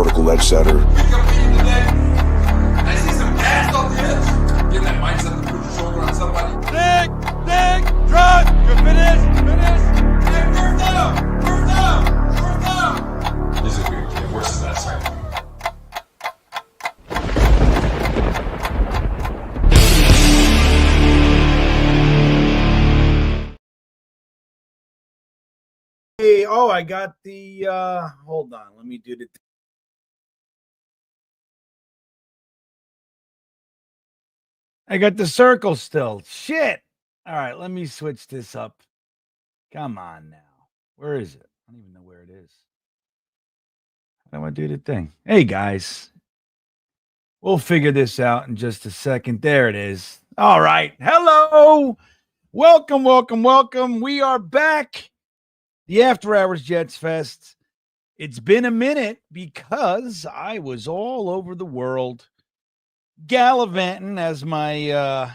vertical edge setter. I see some gas off the edge. Give that mic something to put your shoulder on somebody. Dig, drop. You're finished. Hey, first down. This is weird, kid. Worse than that, sorry. Hey, I got the, hold on, let me do the. I got the circle still. Shit. All right, let me switch this up. Come on now. Where is it? I don't even know where it is. I don't want to do the thing. Hey, guys. We'll figure this out in just a second. There it is. All right. Hello. Welcome. We are back. The After Hours Jets Fest. It's been a minute because I was all over the world gallivanting, as my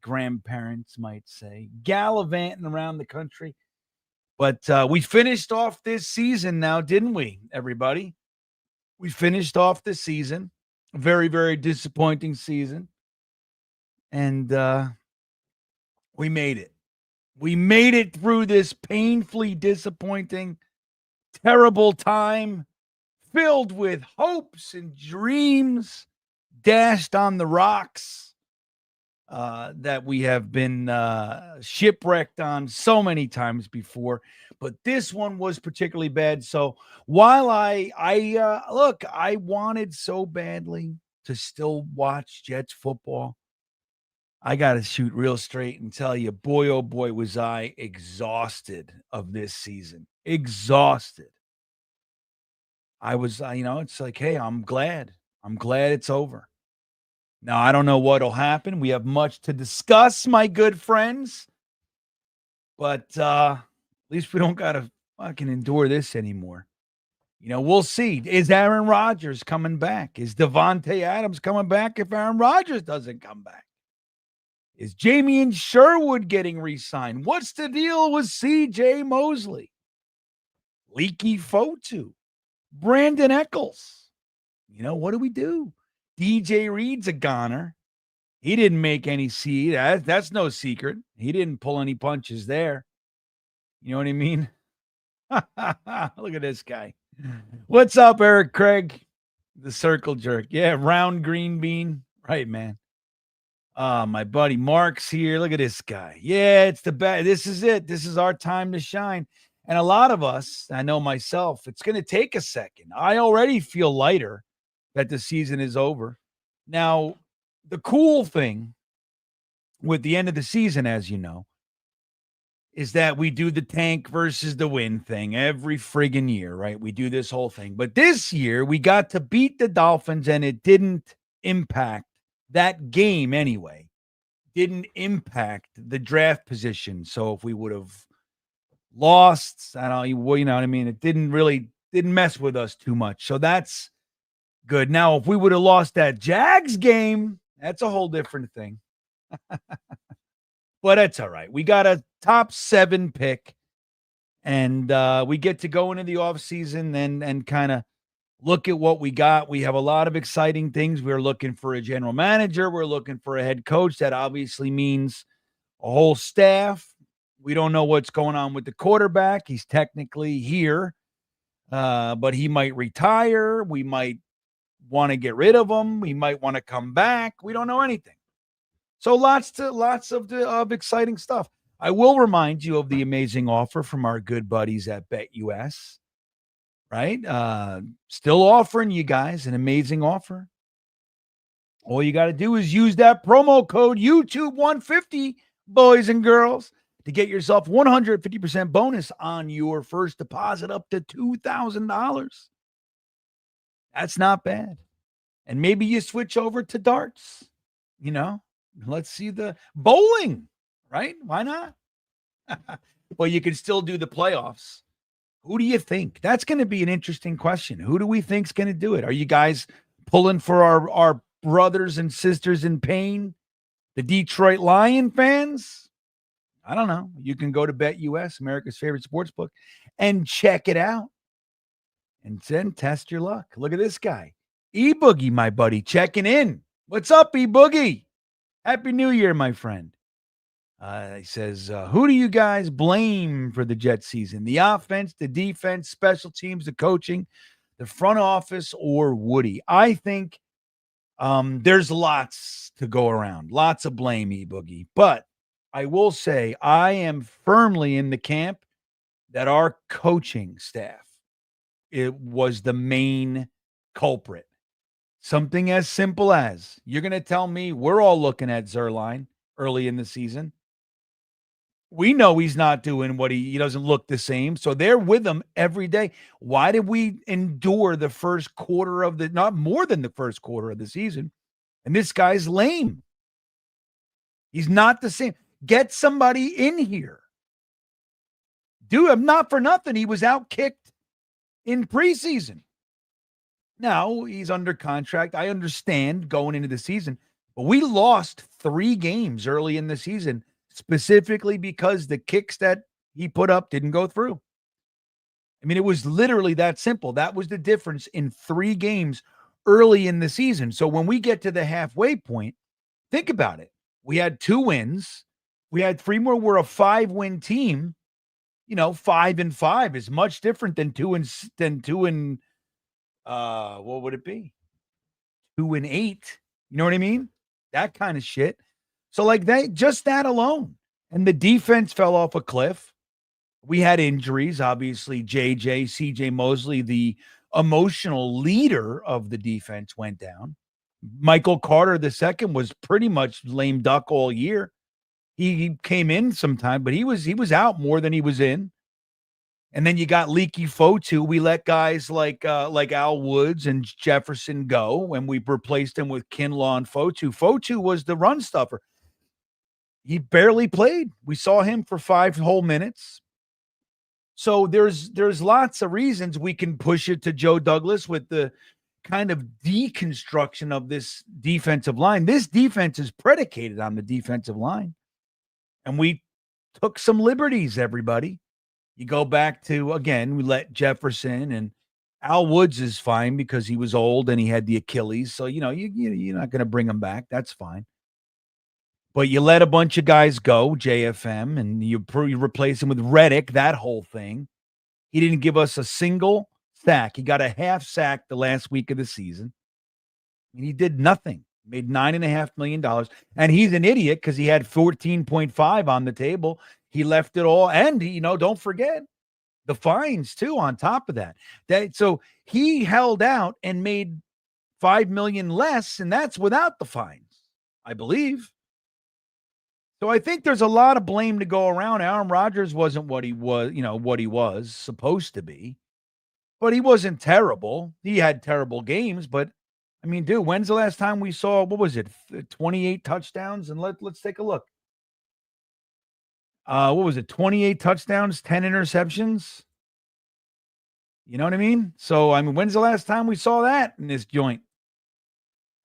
grandparents might say, gallivanting around the country. But we finished off this season now, didn't we, everybody? We finished off the season. A very, very disappointing season. And we made it. We made it through this painfully disappointing, terrible time filled with hopes and dreams dashed on the rocks that we have been shipwrecked on so many times before. But this one was particularly bad. So while I wanted so badly to still watch Jets football, I got to shoot real straight and tell you, boy, oh boy, was I exhausted of this season. Exhausted. I was, it's like, hey, I'm glad it's over. Now, I don't know what'll happen. We have much to discuss, my good friends. But at least we don't got to fucking endure this anymore. We'll see. Is Aaron Rodgers coming back? Is Devontae Adams coming back if Aaron Rodgers doesn't come back? Is Jamie Sherwood getting re-signed? What's the deal with C.J. Mosley? Leaky Fotu? Brandon Eccles? What do we do? DJ Reed's a goner. He didn't make any seed. That's no secret. He didn't pull any punches there. You know what I mean? Look at this guy. What's up, Eric Craig? The circle jerk. Yeah, round green bean. Right, man. My buddy Mark's here. Look at this guy. Yeah, it's the best. This is it. This is our time to shine. And a lot of us, I know myself, it's going to take a second. I already feel lighter that the season is over. Now, the cool thing with the end of the season, as you know, is that we do the tank versus the win thing every friggin' year, right? We do this whole thing. But this year, we got to beat the Dolphins, and it didn't impact that game anyway. Didn't impact the draft position. So if we would have lost, I don't know, you know what I mean? It didn't mess with us too much. So that's good. Now, if we would have lost that Jags game, that's a whole different thing. But that's all right. We got a top 7 pick, and we get to go into the offseason and kind of look at what we got. We have a lot of exciting things. We're looking for a general manager. We're looking for a head coach. That obviously means a whole staff. We don't know what's going on with the quarterback. He's technically here, but he might retire. We might want to get rid of him. We might want to come back. We don't know anything. So lots of exciting stuff. I will remind you of the amazing offer from our good buddies at BetUS, right? Still offering you guys an amazing offer. All you got to do is use that promo code YouTube150, boys and girls, to get yourself 150% bonus on your first deposit up to $2,000. That's not bad. And maybe you switch over to darts, Let's see the bowling, right? Why not? Well, you can still do the playoffs. Who do you think? That's going to be an interesting question. Who do we think's going to do it? Are you guys pulling for our brothers and sisters in pain, the Detroit Lion fans? I don't know. You can go to BetUS, America's favorite sports book, and check it out. and then test your luck. Look at this guy. E-Boogie, my buddy, checking in. What's up, E-Boogie? Happy New Year, my friend. He says, who do you guys blame for the Jet season? The offense, the defense, special teams, the coaching, the front office, or Woody? I think there's lots to go around, lots of blame, E-Boogie. But I will say I am firmly in the camp that our coaching staff, it was the main culprit. Something as simple as you're going to tell me we're all looking at Zerline early in the season. We know he's not doing what he doesn't look the same. So they're with him every day. Why did we endure the first quarter of not more than the first quarter of the season? And this guy's lame. He's not the same. Get somebody in here. Dude, not for nothing. He was out kicked in preseason. Now he's under contract. I understand going into the season, but we lost 3 games early in the season, specifically because the kicks that he put up didn't go through. I mean, it was literally that simple. That was the difference in 3 games early in the season. So when we get to the halfway point, think about it. We had 2 wins. We had 3 more. We're a 5-win team. 5-5 is much different than 2 and what would it be? 2-8. You know what I mean? That kind of shit. So like that alone. And the defense fell off a cliff. We had injuries, obviously. CJ Mosley, the emotional leader of the defense, went down. Michael Carter II was pretty much lame duck all year. He came in sometime, but he was out more than he was in. And then you got Leaky Fotu. We let guys like Al Woods and Jefferson go, and we replaced him with Kinlaw and Fotu. Fotu was the run stuffer. He barely played. We saw him for 5 whole minutes. So there's lots of reasons we can push it to Joe Douglas with the kind of deconstruction of this defensive line. This defense is predicated on the defensive line. And we took some liberties, everybody. You go back to, again, we let Jefferson, and Al Woods is fine because he was old and he had the Achilles. So, you're not going to bring him back. That's fine. But you let a bunch of guys go, JFM, and you replace him with Reddick, that whole thing. He didn't give us a single sack. He got a half sack the last week of the season. I mean, he did nothing. Made $9.5 million. And he's an idiot because he had 14.5 on the table. He left it all. And, don't forget the fines, too, on top of that. So he held out and made $5 million less, and that's without the fines, I believe. So I think there's a lot of blame to go around. Aaron Rodgers wasn't what he was supposed to be. But he wasn't terrible. He had terrible games, but I mean, dude, when's the last time we saw, 28 touchdowns? And let's take a look. What was it? 28 touchdowns, 10 interceptions. You know what I mean? So, I mean, when's the last time we saw that in this joint?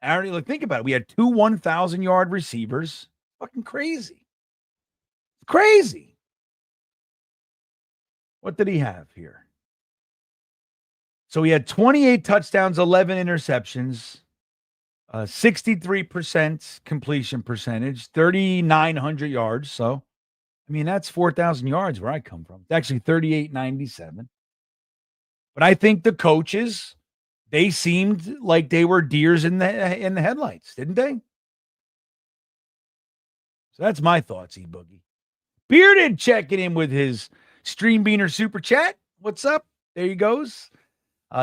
Aaron, think about it. We had 2 1,000-yard receivers. Fucking crazy. Crazy. What did he have here? So he had 28 touchdowns, 11 interceptions, 63% completion percentage, 3,900 yards. So, I mean, that's 4,000 yards where I come from. It's actually 3,897. But I think the coaches, they seemed like they were deers in the headlights, didn't they? So that's my thoughts, E-Boogie. Bearded checking in with his Stream Beaner super chat. What's up? There he goes.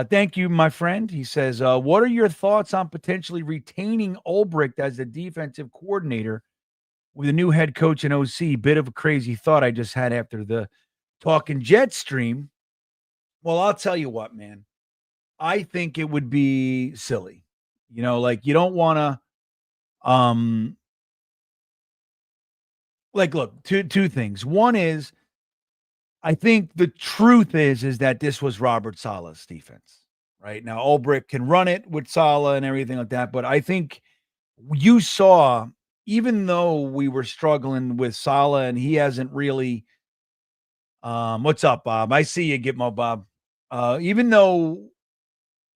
Thank you, my friend. He says, what are your thoughts on potentially retaining Ulbricht as the defensive coordinator with a new head coach and OC? Bit of a crazy thought I just had after the Talking Jet stream. Well, I'll tell you what, man. I think it would be silly. You don't want to, look, two things. One is, I think the truth is that this was Robert Saleh's defense, right? Now, Ulbricht can run it with Saleh and everything like that, but I think you saw, even though we were struggling with Saleh and he hasn't really, what's up, Bob? I see you, Gitmo, Bob. Even though,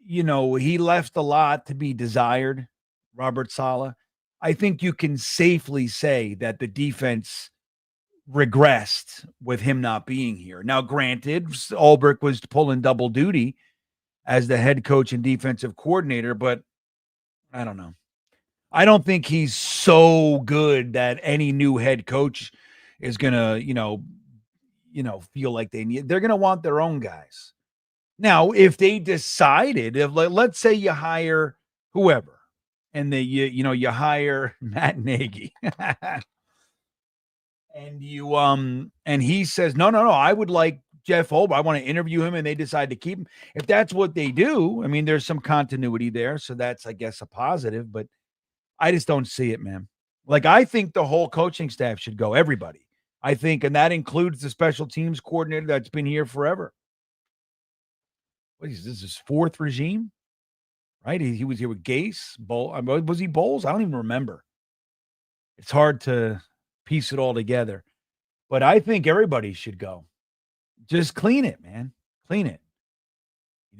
he left a lot to be desired, Robert Saleh, I think you can safely say that the defense regressed with him not being here. Now, granted, Ulbrich was pulling double duty as the head coach and defensive coordinator, but I don't know. I don't think he's so good that any new head coach is gonna, feel like they're gonna want their own guys. Now, if they decided, if let's say you hire whoever, and you hire Matt Nagy, and and he says, no, I would like Jeff Olber. I want to interview him, and they decide to keep him. If that's what they do, I mean, there's some continuity there, so that's, I guess, a positive. But I just don't see it, man. Like, I think the whole coaching staff should go, everybody. I think, and that includes the special teams coordinator that's been here forever. What is this? His fourth regime, right? He was here with Gase, was he Bowles? I don't even remember. It's hard to piece it all together, but I think everybody should go. Just clean it, man. Clean it.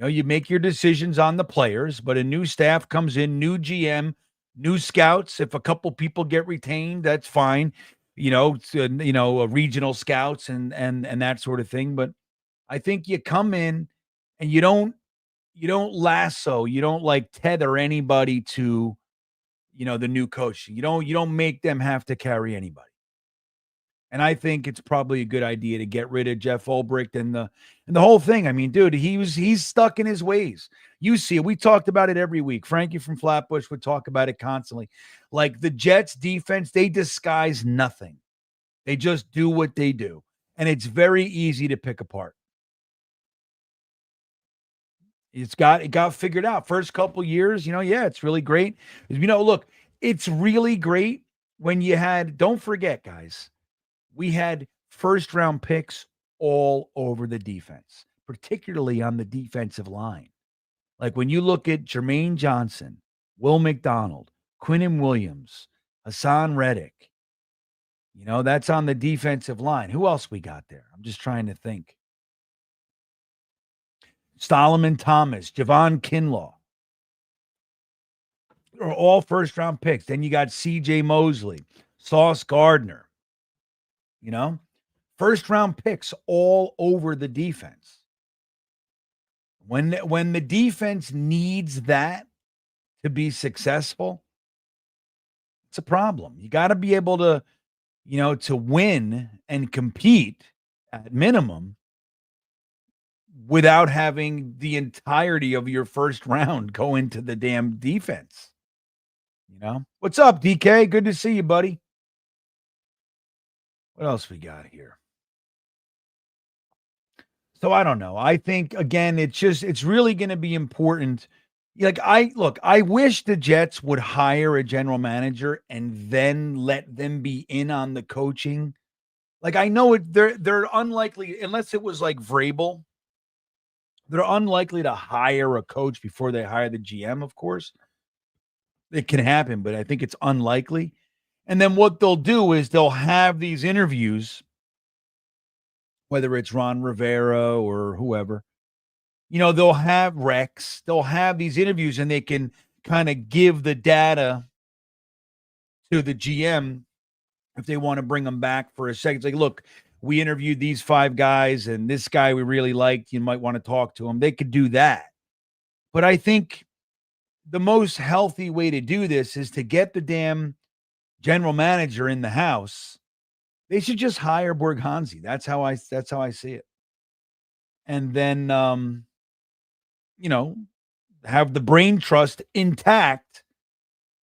You make your decisions on the players, but a new staff comes in, new GM, new scouts. If a couple people get retained, that's fine. Regional scouts and that sort of thing. But I think you come in and you don't lasso, you don't like tether anybody to, the new coach. You don't make them have to carry anybody. And I think it's probably a good idea to get rid of Jeff Ulbrich and the whole thing. I mean, dude, he's stuck in his ways. You see it. We talked about it every week. Frankie from Flatbush would talk about it constantly. Like, the Jets defense, they disguise nothing. They just do what they do. And it's very easy to pick apart. It got figured out. First couple years, it's really great. Look, it's really great when you don't forget, guys, we had first round picks all over the defense, particularly on the defensive line. Like, when you look at Jermaine Johnson, Will McDonald, Quinnen Williams, Hassan Reddick, that's on the defensive line. Who else we got there? I'm just trying to think. Solomon Thomas, Javon Kinlaw are all first-round picks. Then you got C.J. Mosley, Sauce Gardner. First-round picks all over the defense. When the defense needs that to be successful, it's a problem. You got to be able to, to win and compete at minimum without having the entirety of your first round go into the damn defense. What's up, DK? Good to see you, buddy. What else we got here? So I don't know. I think, again, it's really going to be important. Like, I wish the Jets would hire a general manager and then let them be in on the coaching. Like, I know they're unlikely, unless it was like Vrabel. They're unlikely to hire a coach before they hire the GM, of course. It can happen, but I think it's unlikely. And then what they'll do is they'll have these interviews, whether it's Ron Rivera or whoever. They'll have Rex. They'll have these interviews, and they can kind of give the data to the GM if they want to bring them back for a second. It's like, look, we interviewed these 5 guys, and this guy we really liked. You might want to talk to him. They could do that. But I think the most healthy way to do this is to get the damn general manager in the house. They should just hire Borghanzi. That's how I see it. And then, have the brain trust intact,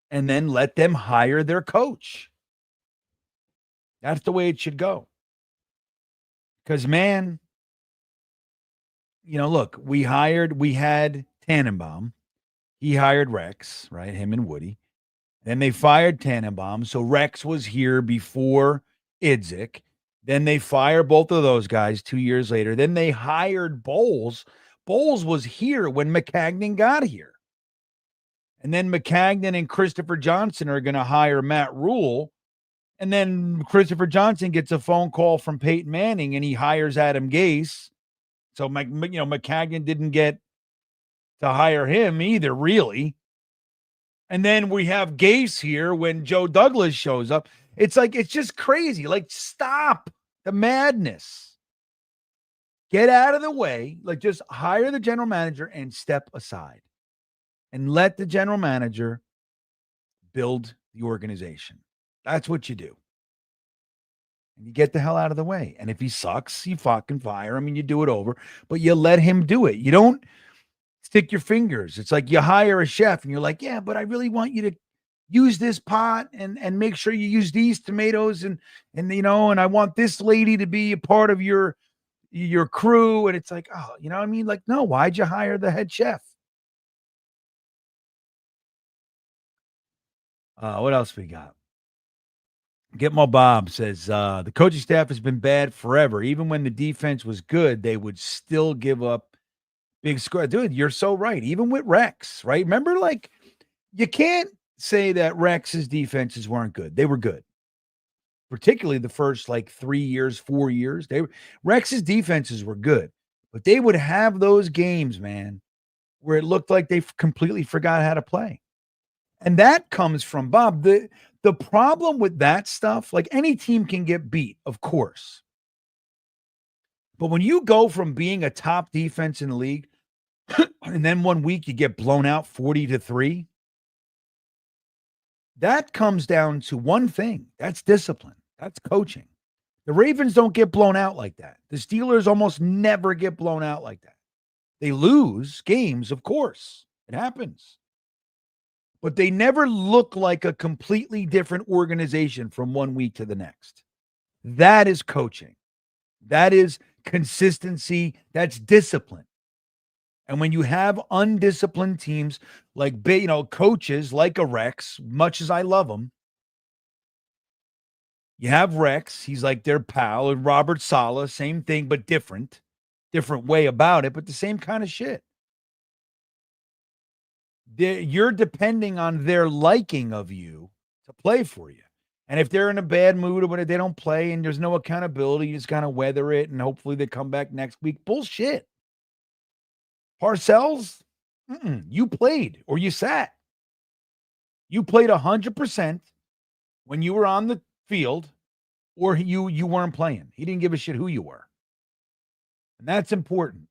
and then let them hire their coach. That's the way it should go. Because, man, look, we had Tannenbaum. He hired Rex, right? Him and Woody. Then they fired Tannenbaum. So Rex was here before Idzik. Then they fired both of those guys 2 years later. Then they hired Bowles. Bowles was here when McCagnon got here. And then McCagnon and Christopher Johnson are going to hire Matt Rule. And then Christopher Johnson gets a phone call from Peyton Manning, and he hires Adam Gase So, McCagnon didn't get to hire him either, really. And then we have Gase here when Joe Douglas shows up. It's like, it's just crazy. Like, stop the madness. Get out of the way. Like, just hire the general manager and step aside and let the general manager build the organization. That's what you do. And you get the hell out of the way. And if he sucks, you fucking fire him and you do it over, but you let him do it. You don't stick your fingers. It's like you hire a chef and you're like, yeah, but I really want you to use this pot and make sure you use these tomatoes and I want this lady to be a part of your crew. And it's like, oh, you know what I mean? Like, no, why'd you hire the head chef? What else we got? Get My Bob says the coaching staff has been bad forever. Even when the defense was good, they would still give up big score. Dude, you're so right. Even with Rex, right? Remember, like, you can't say that Rex's defenses weren't good. They were good. Particularly the first 3 years, 4 years. Rex's defenses were good, but they would have those games, man, where it looked like they completely forgot how to play. And that comes from Bob. The problem with that stuff, like, any team can get beat, of course. But when you go from being a top defense in the league, and then one week you get blown out 40-3, that comes down to one thing. That's discipline. That's coaching. The Ravens don't get blown out like that. The Steelers almost never get blown out like that. They lose games, of course. It happens. But they never look like a completely different organization from one week to the next. That is coaching. That is consistency. That's discipline. And when you have undisciplined teams like, coaches like a Rex, much as I love him, you have Rex. He's like their pal. And Robert Saleh, same thing, but different way about it, but the same kind of shit. You're depending on their liking of you to play for you. And if they're in a bad mood or whatever, they don't play and there's no accountability, you just kind of weather it and hopefully they come back next week. Bullshit. Parcells, you played or you sat. You played 100% when you were on the field or you weren't playing. He didn't give a shit who you were. And that's important.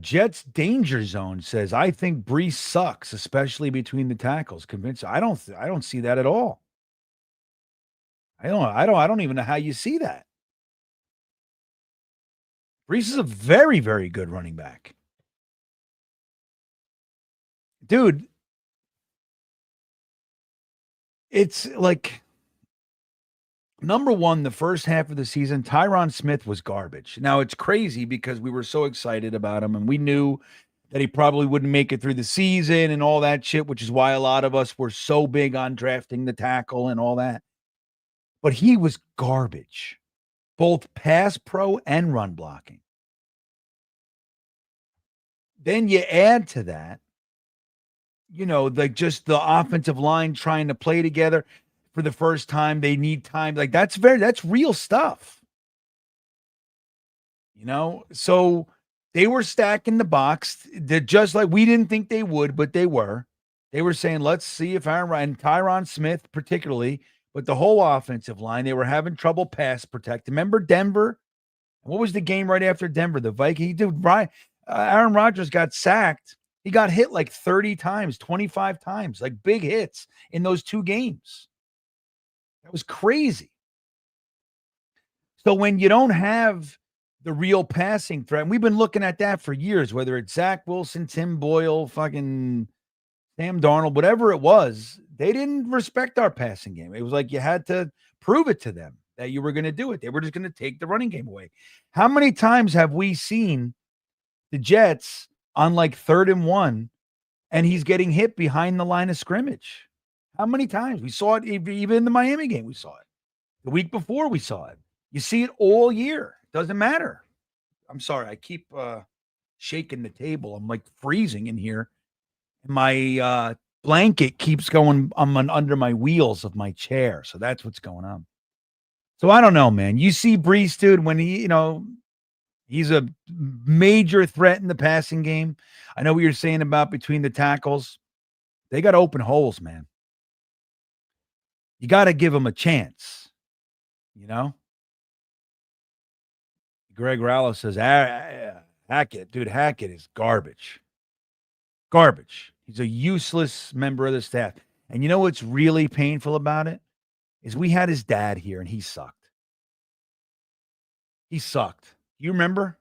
Jets Danger Zone says, I think Brees sucks, especially between the tackles. Convinced. I don't see that at all. I don't even know how you see that. Brees is a very, very good running back. Dude, it's like, number one, the first half of the season, Tyron Smith was garbage. Now, it's crazy because we were so excited about him and we knew that he probably wouldn't make it through the season and all that shit, which is why a lot of us were so big on drafting the tackle and all that. But he was garbage, both pass pro and run blocking. Then you add to that, just the offensive line trying to play together for the first time. They need time. Like, that's real stuff. So they were stacking the box. They're just like, we didn't think they would, but they were. They were saying, let's see if Tyron Smith particularly, but the whole offensive line, they were having trouble pass protecting. Remember Denver? What was the game right after Denver? The Vikings. Aaron Rodgers got sacked. He got hit like 30 times, 25 times, like big hits in those two games. That was crazy. So when you don't have the real passing threat, and we've been looking at that for years, whether it's Zach Wilson, Tim Boyle, fucking Sam Darnold, whatever it was, they didn't respect our passing game. It was like you had to prove it to them that you were going to do it. They were just going to take the running game away. How many times have we seen the Jets on 3rd and 1 and he's getting hit behind the line of scrimmage? How many times? We saw it even in the Miami game. We saw it. The week before we saw it. You see it all year. Doesn't matter. I'm sorry. I keep shaking the table. I'm freezing in here. My blanket keeps going under my wheels of my chair. So that's what's going on. So I don't know, man. You see Brees, dude, when he's a major threat in the passing game. I know what you're saying about between the tackles. They got open holes, man. You got to give them a chance, you know? Greg Rallo says, Hackett, dude, Hackett is garbage. Garbage. He's a useless member of the staff. And you know what's really painful about it? Is we had his dad here and he sucked. He sucked. You remember?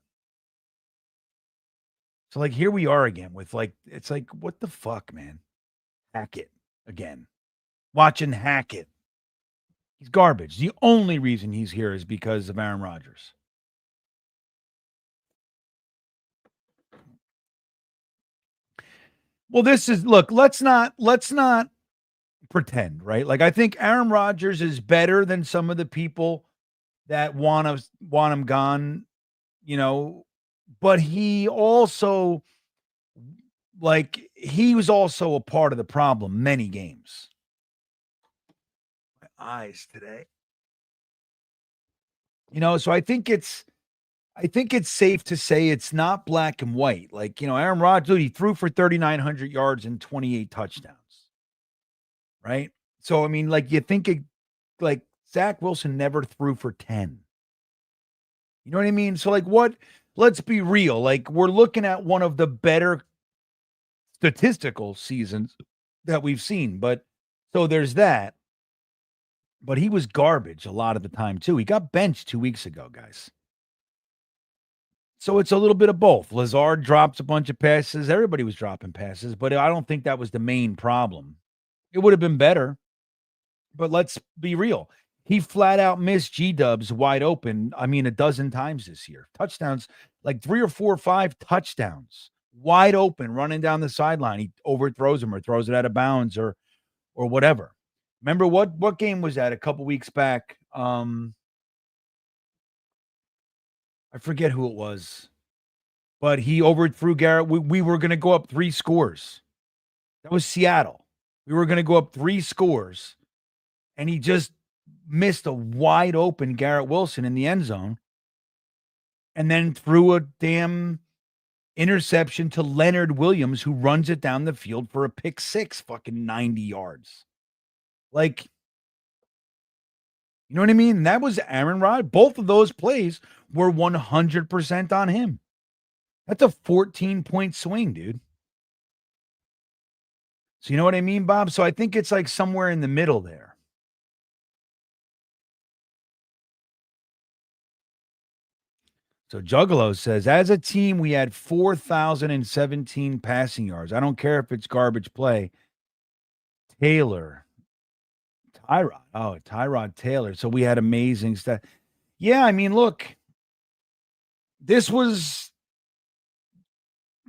So, like, here we are again with, like, it's like, what the fuck, man? Hackett again. Watching Hackett. He's garbage. The only reason he's here is because of Aaron Rodgers. Well, this is, look, let's not pretend, right? Like, I think Aaron Rodgers is better than some of the people that want him gone, but he also, like, he was also a part of the problem many games. My eyes today. So I think it's safe to say it's not black and white. Like, Aaron Rodgers, he threw for 3,900 yards and 28 touchdowns. Right? So, I mean, like, you think like Zach Wilson never threw for 10. You know what I mean? So, like, let's be real. Like, we're looking at one of the better statistical seasons that we've seen. But so there's that. But he was garbage a lot of the time, too. He got benched 2 weeks ago, guys. So it's a little bit of both. Lazard drops a bunch of passes. Everybody was dropping passes, but I don't think that was the main problem. It would have been better. But let's be real. He flat out missed G-dubs wide open, I mean, a dozen times this year. Touchdowns, like 3 or 4 or 5 touchdowns, wide open, running down the sideline. He overthrows him or throws it out of bounds or whatever. Remember what game was that a couple weeks back? I forget who it was, but he overthrew Garrett. We were going to go up 3 scores. That was Seattle. We were going to go up 3 scores, and he just missed a wide open Garrett Wilson in the end zone and then threw a damn interception to Leonard Williams, who runs it down the field for a pick 6, fucking 90 yards. Like, you know what I mean? And that was Aaron Rodgers. Both of those plays were 100% on him. That's a 14-point swing, dude. So you know what I mean, Bob? So I think it's like somewhere in the middle there. So Juggalo says, as a team, we had 4,017 passing yards. I don't care if it's garbage play. Tyrod. Oh, Tyrod Taylor. So we had amazing stuff. Yeah, I mean, look, this was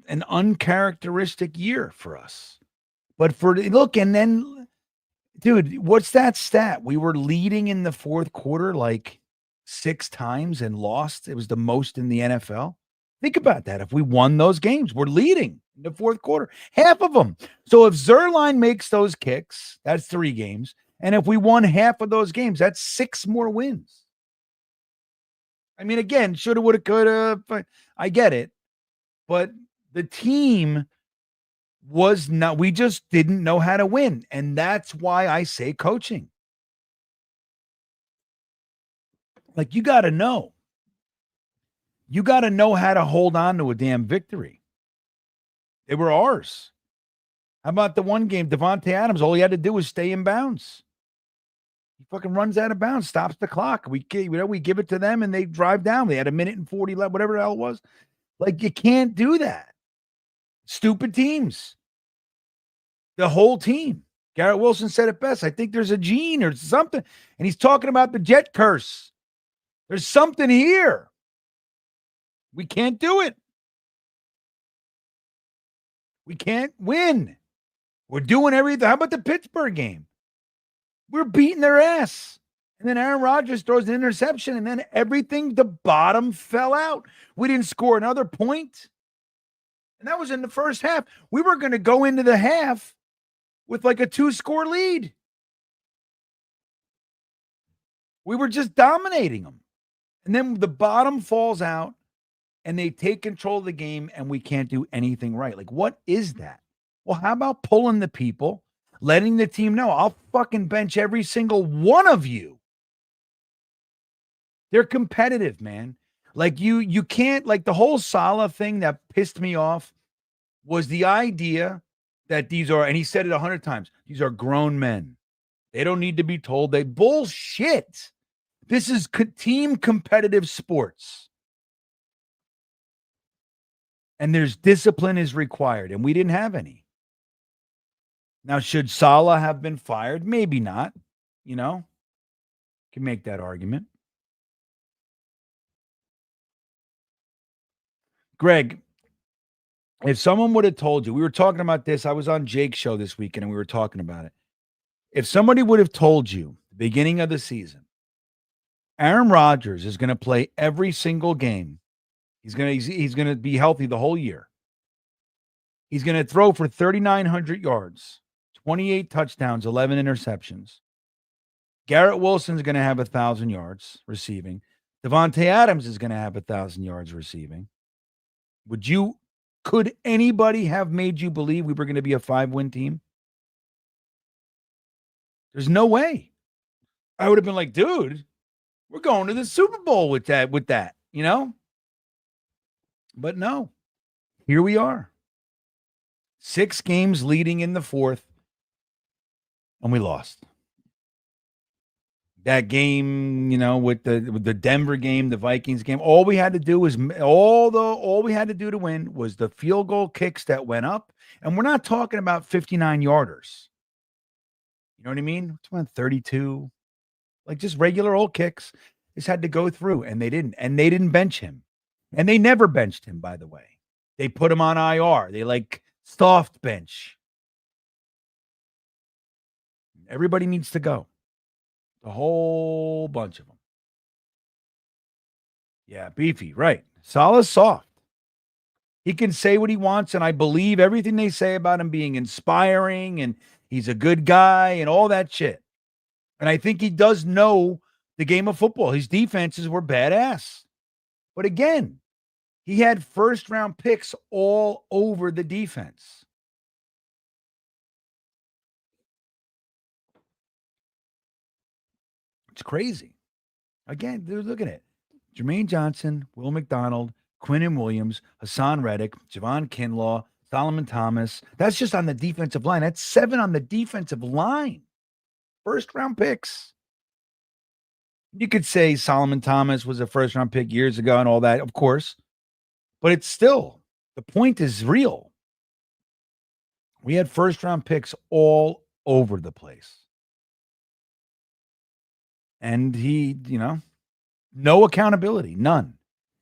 an uncharacteristic year for us. But look, and then, dude, what's that stat? We were leading in the fourth quarter like 6 times and lost. It was the most in the NFL. Think about that. If we won those games, we're leading in the fourth quarter, half of them. So if Zerline makes those kicks, that's 3 games. And if we won half of those games, that's 6 more wins. I mean, again, shoulda, woulda, coulda. I get it. But the team was not, we just didn't know how to win. And that's why I say coaching. Like, you got to know. You got to know how to hold on to a damn victory. They were ours. How about the one game, Devontae Adams? All he had to do was stay in bounds. He fucking runs out of bounds, stops the clock. We give it to them and they drive down. They had 1 minute and 40 left, whatever the hell it was. Like, you can't do that. Stupid teams. The whole team. Garrett Wilson said it best. I think there's a gene or something. And he's talking about the jet curse. There's something here. We can't do it. We can't win. We're doing everything. How about the Pittsburgh game? We're beating their ass. And then Aaron Rodgers throws an interception, and then everything, the bottom fell out. We didn't score another point. And that was in the first half. We were going to go into the half with like a 2-score lead. We were just dominating them. And then the bottom falls out and they take control of the game and we can't do anything right. Like, what is that? Well, how about pulling the people, letting the team know I'll fucking bench every single one of you? They're competitive, man. Like you can't, like, the whole Salah thing that pissed me off was the idea that these are, and he said it 100 times, these are grown men. They don't need to be told. They bullshit. This is team competitive sports. And there's discipline is required, and we didn't have any. Now, should Salah have been fired? Maybe not. You know, can make that argument. Greg, if someone would have told you, we were talking about this. I was on Jake's show this weekend, and we were talking about it. If somebody would have told you the beginning of the season, Aaron Rodgers is going to play every single game. He's going to be healthy the whole year. He's going to throw for 3,900 yards, 28 touchdowns, 11 interceptions. Garrett Wilson's going to have 1,000 yards receiving. Devontae Adams is going to have 1,000 yards receiving. Could anybody have made you believe we were going to be a 5-win team? There's no way. I would have been like, dude, we're going to the Super Bowl with that, you know? But no, here we are. 6 games leading in the 4th, and we lost. That game, with the Denver game, the Vikings game, all we had to do to win was the field goal kicks that went up, and we're not talking about 59-yarders. You know what I mean? It's about 32, like just regular old kicks. Just had to go through, and they didn't bench him, and they never benched him. By the way, they put him on IR. They soft bench. Everybody needs to go. The whole bunch of them. Yeah, beefy, right. Salah's soft. He can say what he wants, and I believe everything they say about him being inspiring, and he's a good guy, and all that shit. And I think he does know the game of football. His defenses were badass. But again, he had first-round picks all over the defense. It's crazy. Again, dude, look at it. Jermaine Johnson, Will McDonald, Quinnen Williams, Hassan Reddick, Javon Kinlaw, Solomon Thomas. That's just on the defensive line. That's 7 on the defensive line. First-round picks. You could say Solomon Thomas was a first-round pick years ago and all that, of course. But it's still, the point is real. We had first-round picks all over the place. And he, no accountability, none.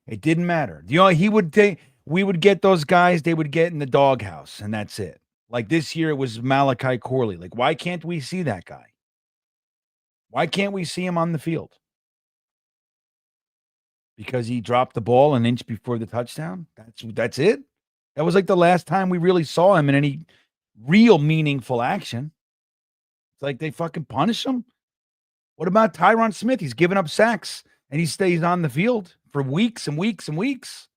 It didn't matter. We would get those guys, they would get in the doghouse, and that's it. Like this year, it was Malachi Corley. Like, why can't we see that guy? Why can't we see him on the field? Because he dropped the ball an inch before the touchdown? That's it? That was like the last time we really saw him in any real meaningful action. It's like they fucking punish him. What about Tyron Smith? He's given up sacks, and he stays on the field for weeks and weeks and weeks.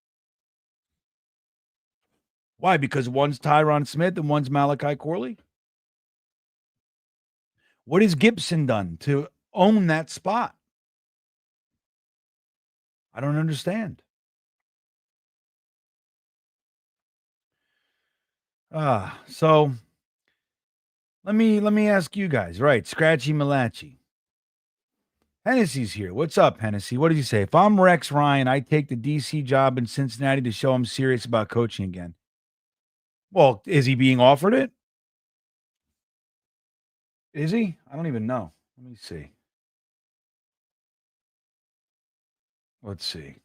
Why? Because one's Tyron Smith and one's Malachi Corley? What has Gibson done to own that spot? I don't understand. So let me ask you guys. Right, Scratchy Malachi. Hennessy's here. What's up, Hennessy? What did you say? If I'm Rex Ryan, I take the DC job in Cincinnati to show I'm serious about coaching again. Well, is he being offered it? Is he? I don't even know. Let me see. Let's see.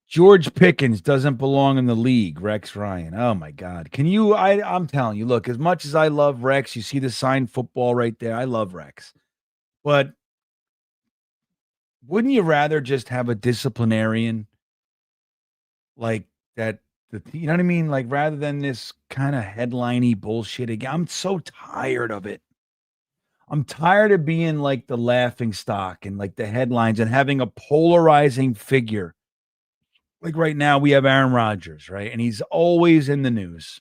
George Pickens doesn't belong in the league. Rex Ryan. Oh my God. I'm telling you, look, as much as I love Rex, you see the signed football right there. I love Rex. But wouldn't you rather just have a disciplinarian like that you know what I mean? Like rather than this kind of headliney bullshit again. I'm so tired of it. I'm tired of being like the laughing stock and like the headlines and having a polarizing figure. Like right now, we have Aaron Rodgers, right? And he's always in the news.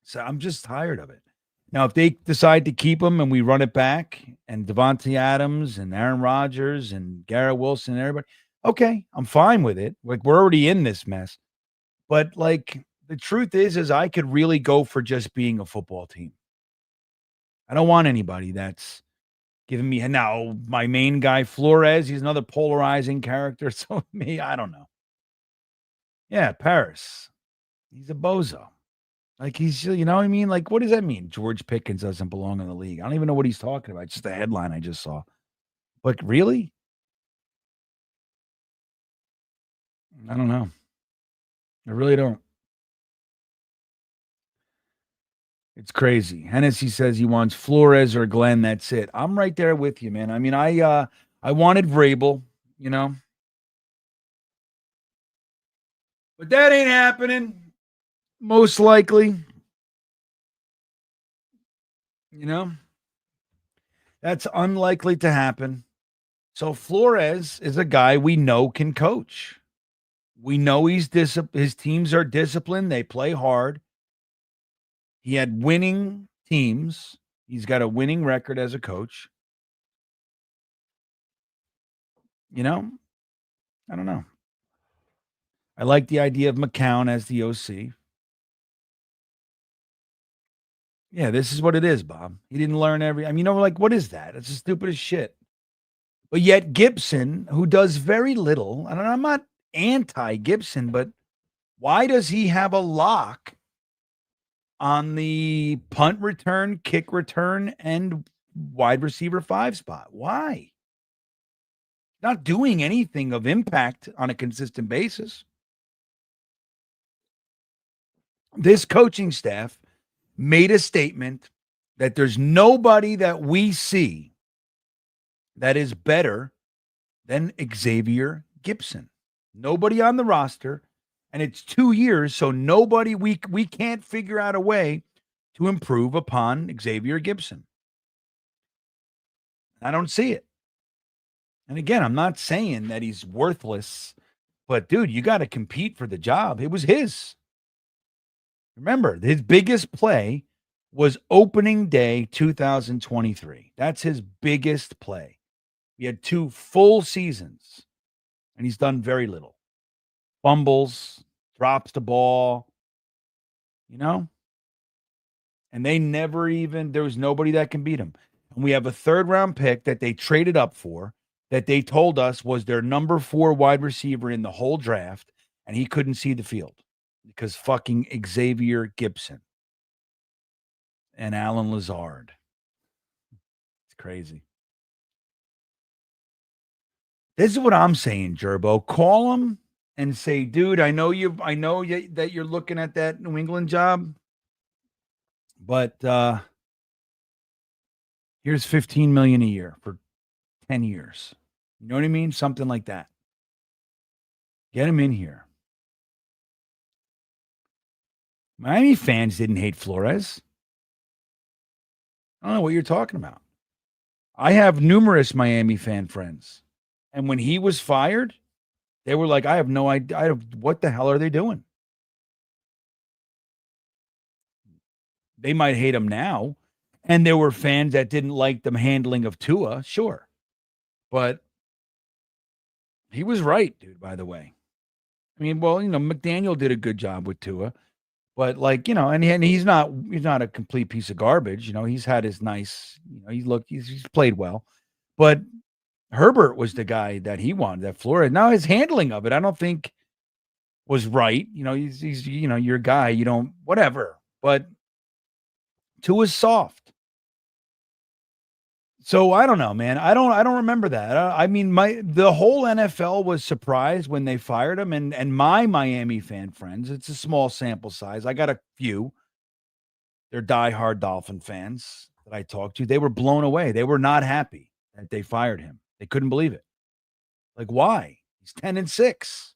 So I'm just tired of it. Now, if they decide to keep him and we run it back, and Devontae Adams and Aaron Rodgers and Garrett Wilson and everybody, okay, I'm fine with it. Like we're already in this mess. But like the truth is I could really go for just being a football team. I don't want anybody that's giving me now my main guy Flores. He's another polarizing character. So me, I don't know. Yeah, Paris. He's a bozo. Like he's, you know what I mean? Like, what does that mean? George Pickens doesn't belong in the league. I don't even know what he's talking about. It's just a headline I just saw. But really? I don't know. I really don't. It's crazy. Hennessy says he wants Flores or Glenn. That's it. I'm right there with you, man. I mean, I wanted Vrabel, you know, but that ain't happening. Most likely, you know, that's unlikely to happen. So Flores is a guy we know can coach. We know his teams are disciplined. They play hard. He had winning teams. He's got a winning record as a coach. You know, I don't know. I like the idea of McCown as the OC. Yeah, this is what it is, Bob. He didn't learn every. I mean, you know, like what is that? It's the stupidest shit. But yet Gibson, who does very little, and I'm not anti Gibson, but why does he have a lock on the punt return, kick return, and wide receiver 5 spot? Why? Not doing anything of impact on a consistent basis. This coaching staff made a statement that there's nobody that we see that is better than Xavier Gibson. Nobody on the roster, and it's 2 years, so nobody we can't figure out a way to improve upon Xavier Gibson. I don't see it. And again, I'm not saying that he's worthless, but dude, you got to compete for the job. It was his. Remember, his biggest play was opening day 2023. That's his biggest play. He had 2 full seasons, and he's done very little. Fumbles, drops the ball, you know? And they never even, there was nobody that can beat him. And we have a 3rd round pick that they traded up for that they told us was their number 4 wide receiver in the whole draft, and he couldn't see the field because fucking Xavier Gibson and Alan Lazard. It's crazy. This is what I'm saying, Gerbo. Call him and say, dude, I know that you're looking at that New England job, but here's 15 million a year for 10 years. You know what I mean? Something like that. Get him in here. Miami fans didn't hate Flores. I don't know what you're talking about. I have numerous Miami fan friends. And when he was fired, they were like, I have no idea. What the hell are they doing? They might hate him now. And there were fans that didn't like the handling of Tua, sure. But he was right, dude, by the way. I mean, well, you know, McDaniel did a good job with Tua. But like, you know, and he's not a complete piece of garbage. You know, he's had his nice, you know, he's played well. But Herbert was the guy that he wanted, that Flores. Now his handling of it, I don't think was right. You know, he's you know, your guy, you don't whatever. But Tua's soft. So I don't know, man. I don't remember that. I mean, the whole NFL was surprised when they fired him, and my Miami fan friends. It's a small sample size. I got a few. They're diehard Dolphin fans that I talked to. They were blown away. They were not happy that they fired him. They couldn't believe it. Like, why? He's 10-6.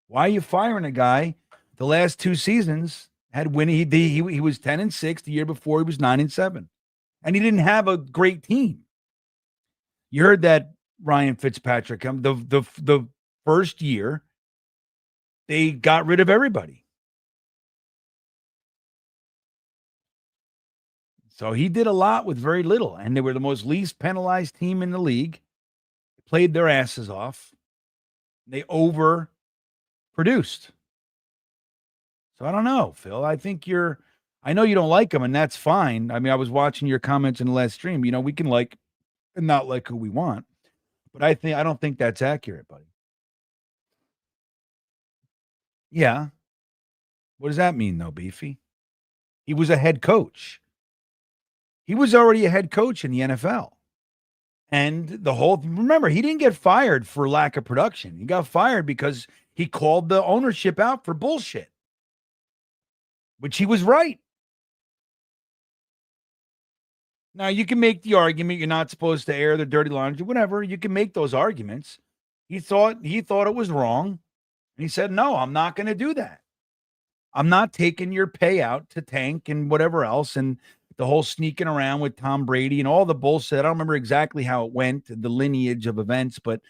Why are you firing a guy? The last 2 seasons had winning. He was 10-6. The year before he was 9-7, and he didn't have a great team. You heard that Ryan Fitzpatrick come the first year they got rid of everybody. So he did a lot with very little, and they were the most least penalized team in the league. Played their asses off. They overproduced. So I don't know, Phil. I know you don't like him, and that's fine. I mean, I was watching your comments in the last stream. We can like and not like who we want, but I don't think that's accurate, buddy. Yeah. What does that mean, though, Beefy? He was a head coach. He was already a head coach in the NFL. And remember, he didn't get fired for lack of production. He got fired because he called the ownership out for bullshit, which he was right. Now, you can make the argument you're not supposed to air the dirty laundry, whatever. You can make those arguments. He thought it was wrong. And he said, no, I'm not going to do that. I'm not taking your payout to tank and whatever else. And the whole sneaking around with Tom Brady and all the bullshit. I don't remember exactly how it went, the lineage of events, but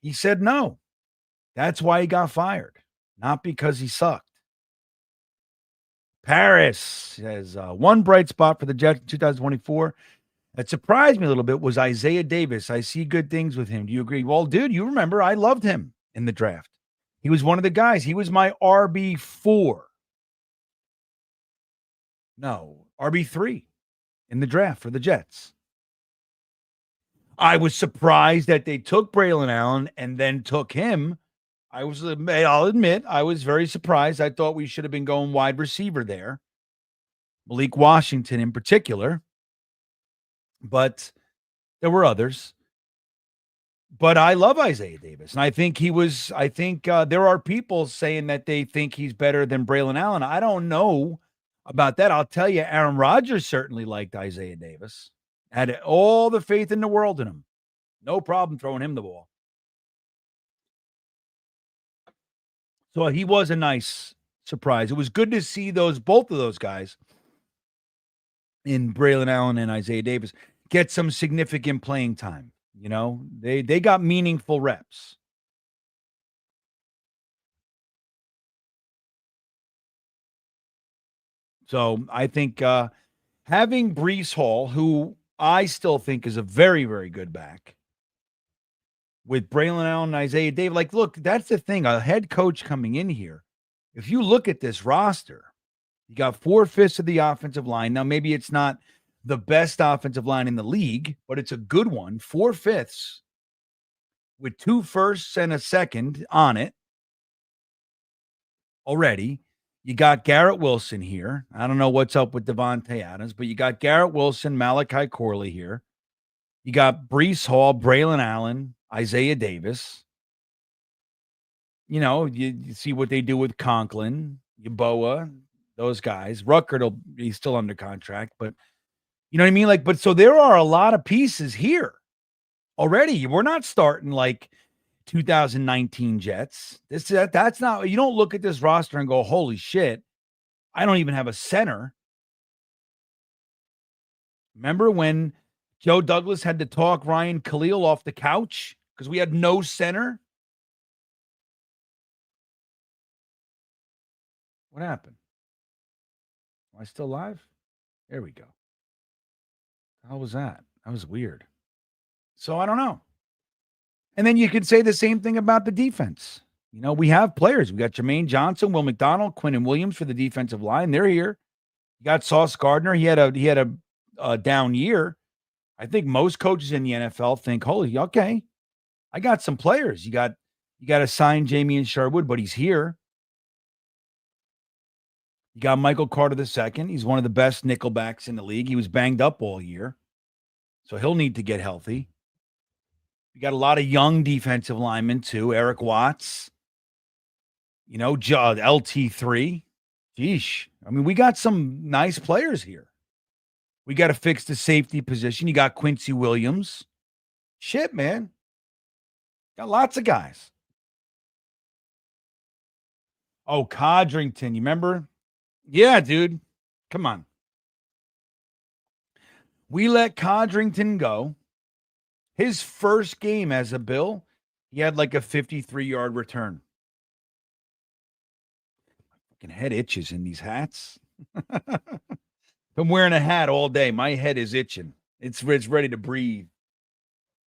he said no. That's why he got fired, not because he sucked. Paris says one bright spot for the Jets in 2024 that surprised me a little bit was Isaiah Davis. I see good things with him. Do you agree? Well, dude, you remember I loved him in the draft. He was one of the guys. He was my RB4. No, RB3 in the draft for the Jets. I was surprised that they took Braylon Allen and then took him. I'll admit, I was very surprised. I thought we should have been going wide receiver there. Malik Washington in particular. But there were others. But I love Isaiah Davis. And I think there are people saying that they think he's better than Braylon Allen. I don't know about that. I'll tell you, Aaron Rodgers certainly liked Isaiah Davis. Had all the faith in the world in him. No problem throwing him the ball. So he was a nice surprise. It was good to see both of those guys in Braylon Allen and Isaiah Davis get some significant playing time. They got meaningful reps. So I think having Breece Hall, who I still think is a very, very good back, with Braylon Allen and Isaiah Davis. Like, look, that's the thing. A head coach coming in here, if you look at this roster, you got 4/5 of the offensive line. Now, maybe it's not the best offensive line in the league, but it's a good one. 4/5 with 2 firsts and a second on it already. You got Garrett Wilson here. I don't know what's up with Devontae Adams, but you got Garrett Wilson, Malachi Corley here. You got Breece Hall, Braylon Allen, Isaiah Davis. You see what they do with Conklin, Yeboah, those guys. Ruckert, he's still under contract, but you know what I mean? But so there are a lot of pieces here already. We're not starting like 2019 Jets. That's not, you don't look at this roster and go, holy shit, I don't even have a center. Remember when Joe Douglas had to talk Ryan Khalil off the couch because we had no center? What happened? Am I still live? There we go. How was that? That was weird. So I don't know. And then you could say the same thing about the defense. We have players. We got Jermaine Johnson, Will McDonald, Quinnen Williams for the defensive line. They're here. You got Sauce Gardner. He had a down year. I think most coaches in the NFL think, holy, okay, I got some players. You got to sign Jamie and Sherwood, but he's here. You got Michael Carter II. He's one of the best nickelbacks in the league. He was banged up all year, so he'll need to get healthy. You got a lot of young defensive linemen too. Eric Watts, LT3. Geesh. I mean, we got some nice players here. We got to fix the safety position. You got Quincy Williams. Shit, man. Got lots of guys. Oh, Codrington. You remember? Yeah, dude. Come on. We let Codrington go. His first game as a Bill, he had like a 53-yard return. Fucking head itches in these hats. I'm wearing a hat all day. My head is itching. It's ready to breathe.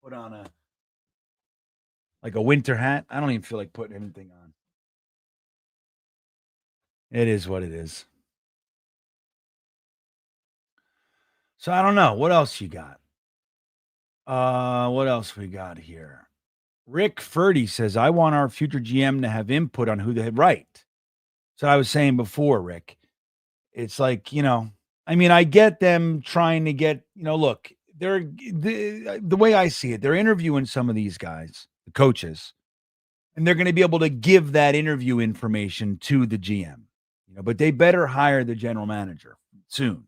Put on a winter hat. I don't even feel like putting anything on. It is what it is. So I don't know. What else you got? What else we got here? Rick Furdy says, I want our future GM to have input on who they right. So I was saying before, Rick, it's like, I mean, I get them trying to get, look, the way I see it, they're interviewing some of these guys, the coaches, and they're going to be able to give that interview information to the GM, but they better hire the general manager soon.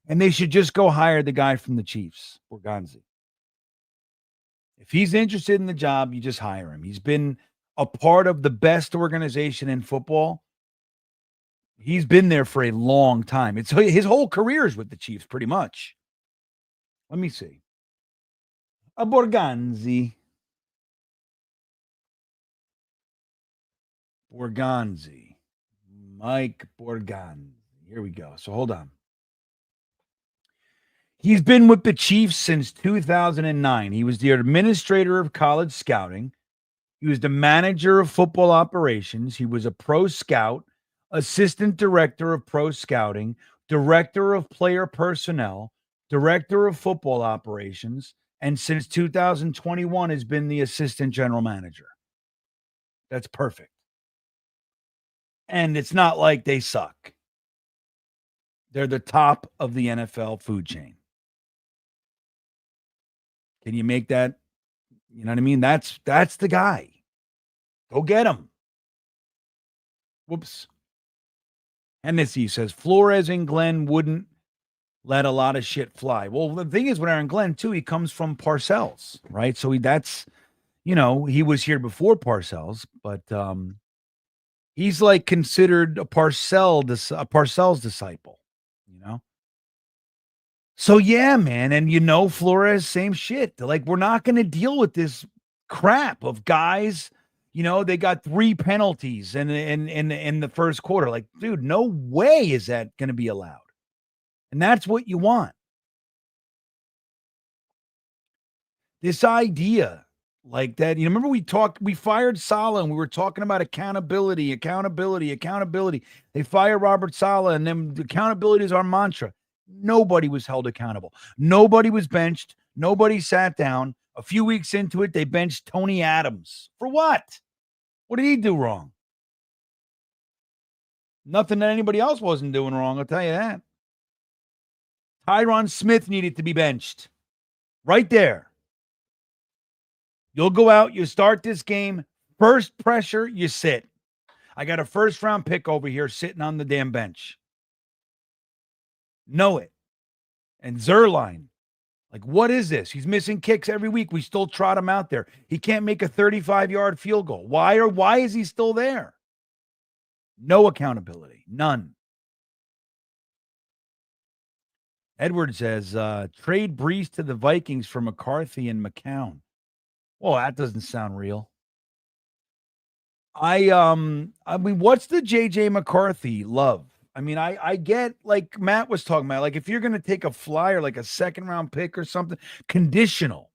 And they should just go hire the guy from the Chiefs, Borgonzi. If he's interested in the job, you just hire him. He's been a part of the best organization in football. He's been there for a long time. It's his whole career is with the Chiefs, pretty much. Let me see. A Borgonzi. Mike Borgonzi. Here we go. So hold on. He's been with the Chiefs since 2009. He was the administrator of college scouting. He was the manager of football operations. He was a pro scout, assistant director of pro scouting, director of player personnel, director of football operations, and since 2021 has been the assistant general manager. That's perfect. And it's not like they suck. They're the top of the NFL food chain. Can you make that? You know what I mean? That's the guy. Go get him. Whoops. Hennessy says Flores and Glenn wouldn't let a lot of shit fly. Well, the thing is with Aaron Glenn, too, he comes from Parcells, right? So he was here before Parcells, but he's like considered a Parcells disciple, So, yeah, man. And, Flores, same shit. They're like, we're not going to deal with this crap of guys. They got 3 penalties in the first quarter. Like, dude, no way is that going to be allowed. And that's what you want. This idea like that, remember we fired Saleh and we were talking about accountability. They fire Robert Saleh and then accountability is our mantra. Nobody was held accountable. Nobody was benched. Nobody sat down. A few weeks into it, they benched Tony Adams. For what? What did he do wrong? Nothing that anybody else wasn't doing wrong, I'll tell you that. Tyron Smith needed to be benched. Right there. You'll go out, you start this game, first pressure, you sit. I got a first-round pick over here sitting on the damn bench. Know it. And Zerline, like, what is this? He's missing kicks every week. We still trot him out there. He can't make a 35-yard field goal. Why is he still there? No accountability. None. Edward says, trade Brees to the Vikings for McCarthy and McCown. Well, that doesn't sound real. I mean, what's the JJ McCarthy love? I mean, I get, like Matt was talking about, like if you're going to take a flyer, like a second-round pick or something, conditional.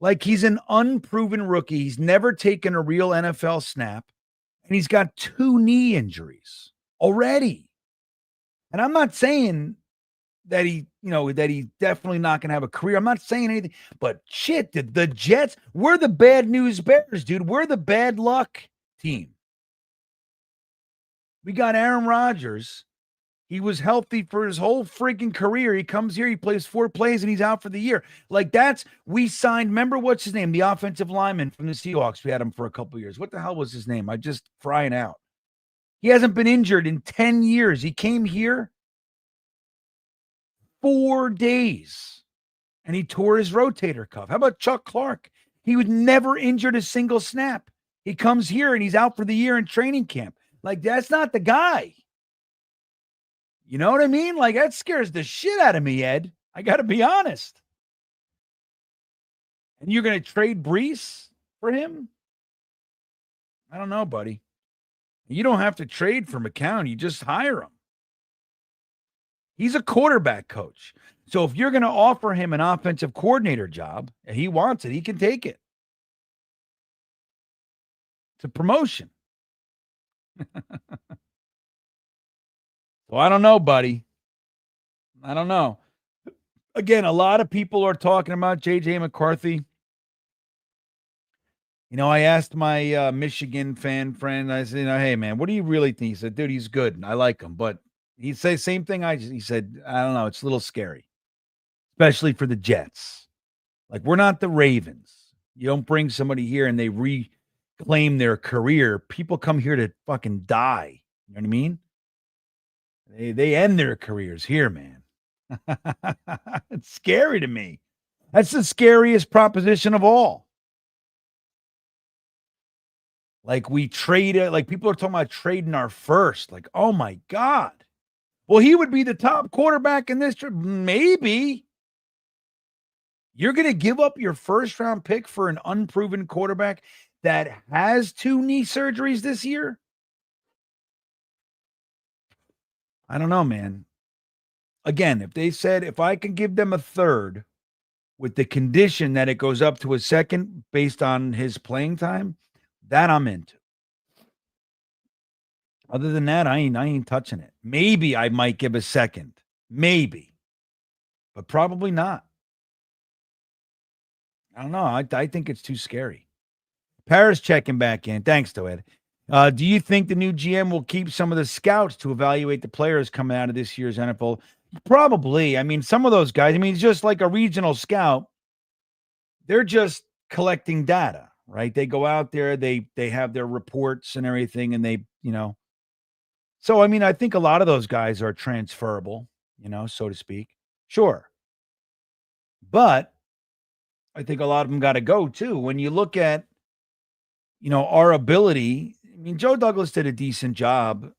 Like he's an unproven rookie. He's never taken a real NFL snap, and he's got 2 knee injuries already. And I'm not saying that he's definitely not going to have a career. I'm not saying anything, but shit, the Jets, we're the bad news bears, dude. We're the bad luck team. We got Aaron Rodgers. He was healthy for his whole freaking career. He comes here, he plays 4 plays, and he's out for the year. Like we signed, remember what's his name? The offensive lineman from the Seahawks. We had him for a couple of years. What the hell was his name? I just frying out. He hasn't been injured in 10 years. He came here 4 days, and he tore his rotator cuff. How about Chuck Clark? He was never injured a single snap. He comes here, and he's out for the year in training camp. Like, that's not the guy. You know what I mean? Like, that scares the shit out of me, Ed. I got to be honest. And you're going to trade Brees for him? I don't know, buddy. You don't have to trade for McCown. You just hire him. He's a quarterback coach. So if you're going to offer him an offensive coordinator job and he wants it, he can take it. It's a promotion. So I don't know, buddy. I don't know. Again, a lot of people are talking about J.J. McCarthy. You know, I asked my Michigan fan friend, I said, hey, man, what do you really think? He said, dude, he's good. I like him. But he said same thing. He said, I don't know. It's a little scary, especially for the Jets. Like, we're not the Ravens. You don't bring somebody here and they reclaim their career. People come here to fucking die. You know what I mean? They end their careers here, man. It's scary to me. That's the scariest proposition of all. Like, we trade it. Like, people are talking about trading our first. Like, oh my God. Well, he would be the top quarterback in this trip. Maybe. You're going to give up your first round pick for an unproven quarterback that has 2 knee surgeries this year? I don't know, man. Again, if they said, if I can give them a third with the condition that it goes up to a second based on his playing time, that I'm into. Other than that, I ain't touching it. Maybe I might give a second. Maybe. But probably not. I don't know. I think it's too scary. Paris checking back in. Thanks, to Ed. Do you think the new GM will keep some of the scouts to evaluate the players coming out of this year's NFL? Probably. I mean, some of those guys, I mean, just like a regional scout, they're just collecting data, right? They go out there, they have their reports and everything, and they, you know. So, I mean, I think a lot of those guys are transferable, you know, so to speak. Sure. But I think a lot of them got to go too. When you look at, you know, our ability, I mean, Joe Douglas did a decent job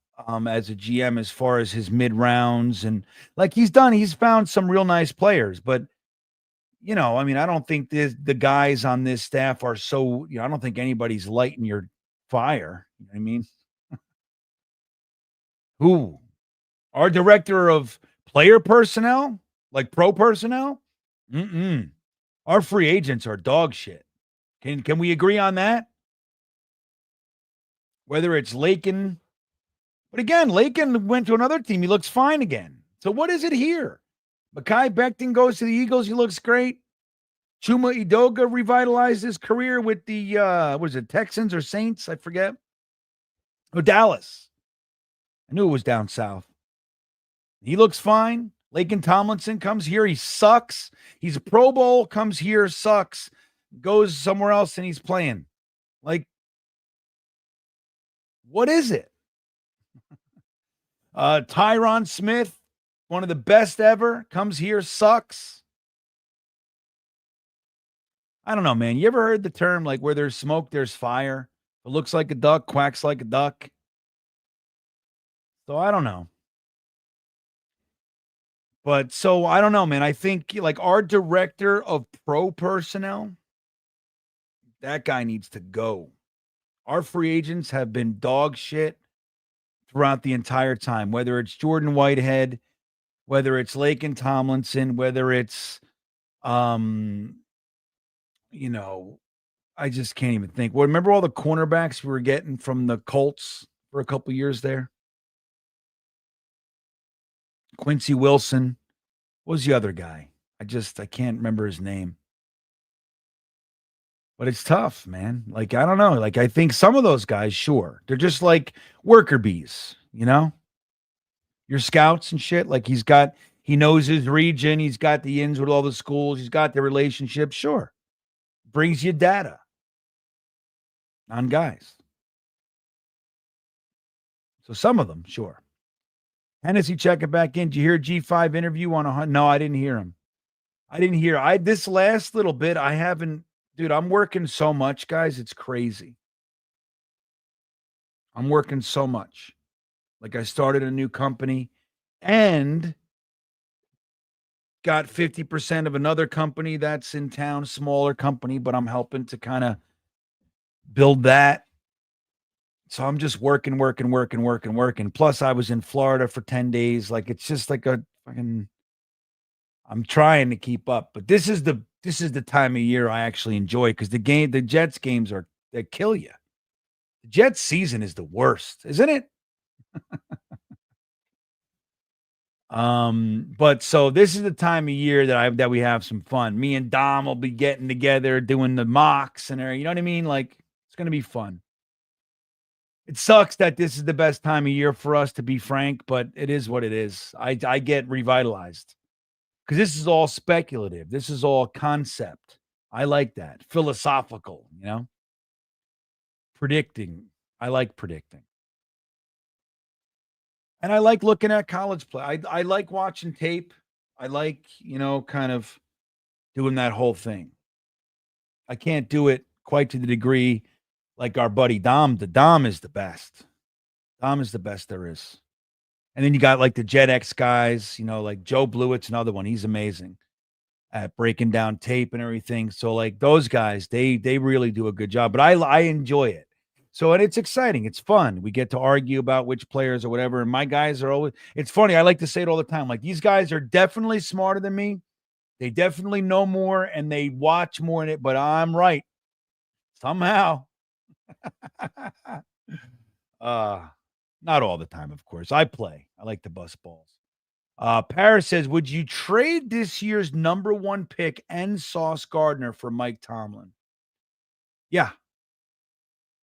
as a GM as far as his mid rounds, and like he's found some real nice players. But you know, I mean, I don't think the guys on this staff are so, you know, I don't think anybody's lighting your fire. You know what I mean? Who? Our director of player personnel, like pro personnel? Mm-mm. Our free agents are dog shit. Can we agree on that? Whether it's Lakin, but again, Lakin went to another team. He looks fine again. So what is it here? Mekhi Becton goes to the Eagles. He looks great. Chuma Edoga revitalized his career with the what is it, Texans or Saints? I forget. Oh, Dallas. I knew it was down south. He looks fine. Lakin Tomlinson comes here. He sucks. He's a Pro Bowl, comes here, sucks, goes somewhere else, and he's playing. Like, what is it? Tyron Smith, one of the best ever, comes here, sucks. I don't know, man. You ever heard the term, like, where there's smoke, there's fire? It looks like a duck, quacks like a duck. So I don't know. But so I don't know, man. I think like our director of pro personnel, that guy needs to go. Our free agents have been dog shit throughout the entire time, whether it's Jordan Whitehead, whether it's Lakin Tomlinson, whether it's you know, I just can't even think. Well, remember all the cornerbacks we were getting from the Colts for a couple years there? Quincy Wilson. What was the other guy? I can't remember his name. But it's tough, man. Like, I don't know. Like, I think some of those guys, sure, they're just like worker bees, you know? Your scouts and shit. Like, he knows his region. He's got the ins with all the schools. He's got the relationships. Sure. Brings you data on guys. So some of them, sure. Hennessy checking back in. Did you hear G5 interview on 100? No, I didn't hear him. This last little bit, I haven't, dude, I'm working so much, guys. It's crazy. I'm working so much. Like I started a new company and got 50% of another company that's in town, smaller company, but I'm helping to kind of build that. So I'm just working. Plus, I was in Florida for 10 days. Like it's just like a fucking I'm trying to keep up, but this is the time of year I actually enjoy because the Jets games they kill you. The Jets season is the worst, isn't it? But so this is the time of year that we have some fun. Me and Dom will be getting together, doing the mocks and you know what I mean? Like it's gonna be fun. It sucks that this is the best time of year for us, to be frank, but it is what it is. I get revitalized because this is all speculative. This is all concept. I like that. Philosophical, predicting. I like predicting. And I like looking at college play. I like watching tape. I like, kind of doing that whole thing. I can't do it quite to the degree like our buddy Dom. The Dom is the best. Dom is the best there is. And then you got like the Jet X guys, like Joe Blewett's another one. He's amazing at breaking down tape and everything. So like those guys, they really do a good job. But I enjoy it. So and it's exciting. It's fun. We get to argue about which players or whatever. And my guys are always. It's funny. I like to say it all the time. Like these guys are definitely smarter than me. They definitely know more and they watch more in it. But I'm right somehow. Not all the time, of course. I play. I like to bust balls. Paris says, would you trade this year's number 1 pick and Sauce Gardner for Mike Tomlin? Yeah,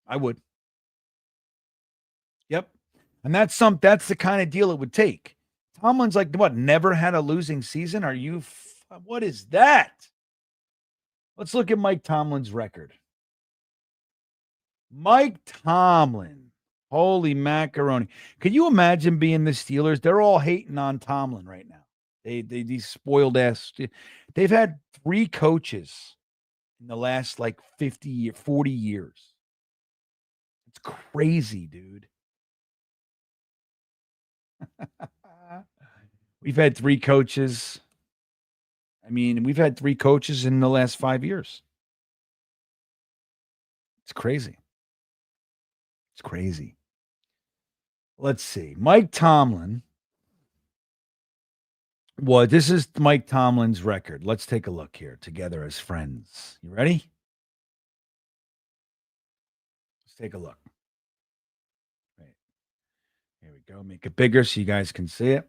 I would. Yep. And that's the kind of deal it would take. Tomlin's like, what, never had a losing season? What is that? Let's look at Mike Tomlin's record. Mike Tomlin. Holy macaroni. Could you imagine being the Steelers? They're all hating on Tomlin right now. These spoiled ass. They've had 3 coaches in the last like 40 years. It's crazy, dude. We've had 3 coaches. I mean, we've had 3 coaches in the last 5 years. It's crazy. It's crazy. Let's see. Mike Tomlin. This is Mike Tomlin's record. Let's take a look here together as friends. You ready? Let's take a look. Right. Here we go. Make it bigger so you guys can see it.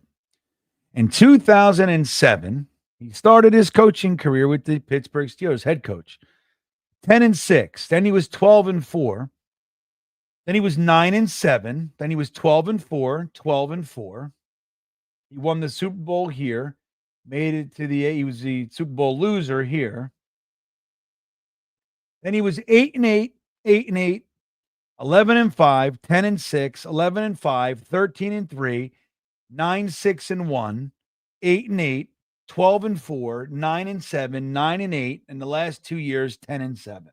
In 2007, he started his coaching career with the Pittsburgh Steelers, head coach. 10-6. Then he was 12-4. Then he was 9-7. Then he was 12-4, 12-4. He won the Super Bowl here. Made it to he was the Super Bowl loser here. Then he was 8-8, 8-8, 11-5, 10-6, 11-5, 13-3, 9-6-1, 8-8, 12-4, 9-7, 9-8, and the last 2 years 10-7.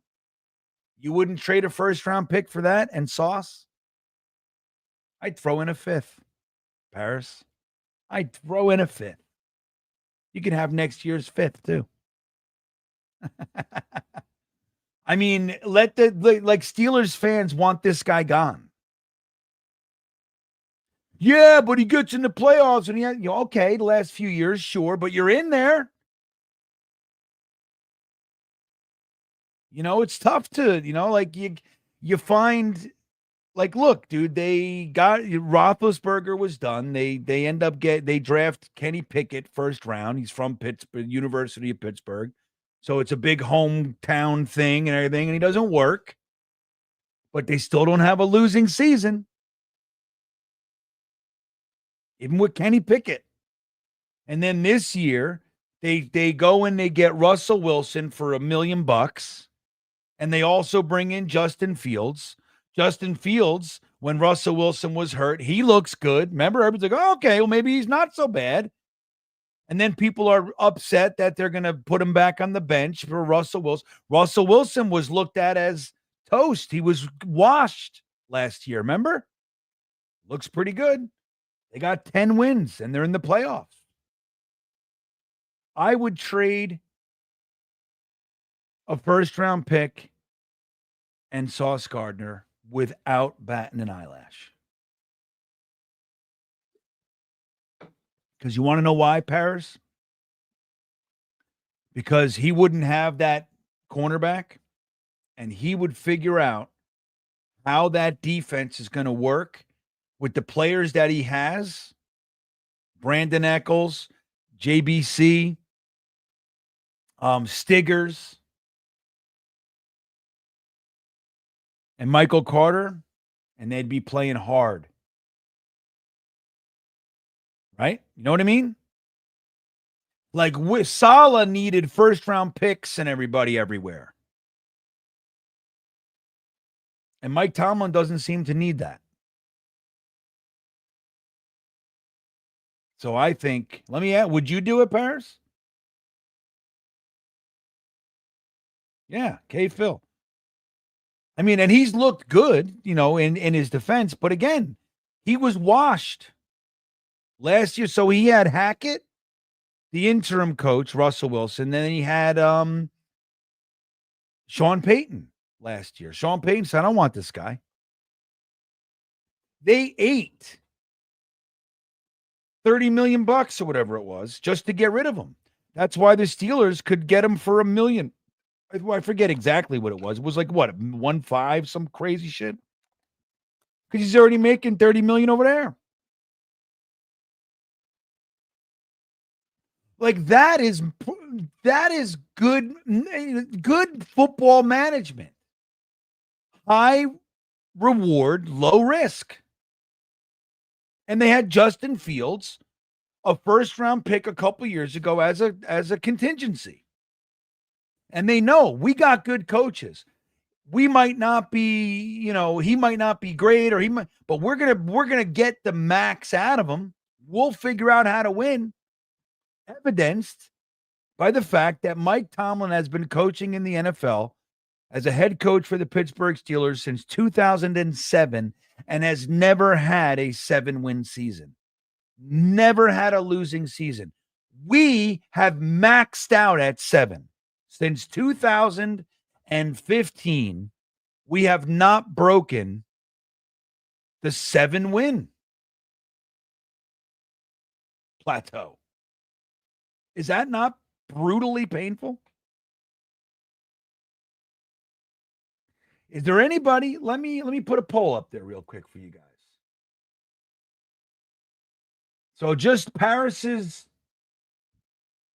You wouldn't trade a first-round pick for that and Sauce? I'd throw in a 5th, Paris. I'd throw in a 5th. You can have next year's 5th too. I mean, like Steelers fans want this guy gone. Yeah, but he gets in the playoffs and okay, the last few years, sure, but you're in there. It's tough to, like you find, like, look, dude, they got Roethlisberger was done. They end up they draft Kenny Pickett first round. He's from Pittsburgh, University of Pittsburgh. So it's a big hometown thing and everything, and he doesn't work. But they still don't have a losing season. Even with Kenny Pickett. And then this year, they go and they get Russell Wilson for $1 million. And they also bring in Justin Fields. Justin Fields, when Russell Wilson was hurt, he looks good. Remember, everybody's like, oh, okay, well, maybe he's not so bad. And then people are upset that they're going to put him back on the bench for Russell Wilson. Russell Wilson was looked at as toast. He was washed. last year. Remember? Looks pretty good. They got 10 wins and they're in the playoffs. I would trade a first round pick and Sauce Gardner without batting an eyelash. Because you want to know why, Paris? Because he wouldn't have that cornerback and he would figure out how that defense is going to work with the players that he has. Brandon Eccles, JBC, Stiggers, and Michael Carter, and they'd be playing hard. Right? You know what I mean? Like Saleh needed first-round picks and everybody everywhere. And Mike Tomlin doesn't seem to need that. So I think, let me ask, would you do it, Paris? Yeah, K. Phil. I mean, and he's looked good, in his defense. But again, he was washed last year. So he had Hackett, the interim coach, Russell Wilson. Then he had Sean Payton last year. Sean Payton said, I don't want this guy. They ate $30 million or whatever it was just to get rid of him. That's why the Steelers could get him for $1 million. I forget exactly what it was. It was like, what, 1.5, some crazy shit? Because he's already making $30 million over there. Like that is good football management. High reward, low risk. And they had Justin Fields, a first-round pick a couple years ago as a contingency. And they know we got good coaches. We might not be, he might not be great but we're gonna get the max out of him. We'll figure out how to win. Evidenced by the fact that Mike Tomlin has been coaching in the NFL as a head coach for the Pittsburgh Steelers since 2007 and has never had a 7-win season. Never had a losing season. We have maxed out at 7. Since 2015, we have not broken the 7-win plateau. Is that not brutally painful? Is there anybody? Let me put a poll up there real quick for you guys. So just Paris's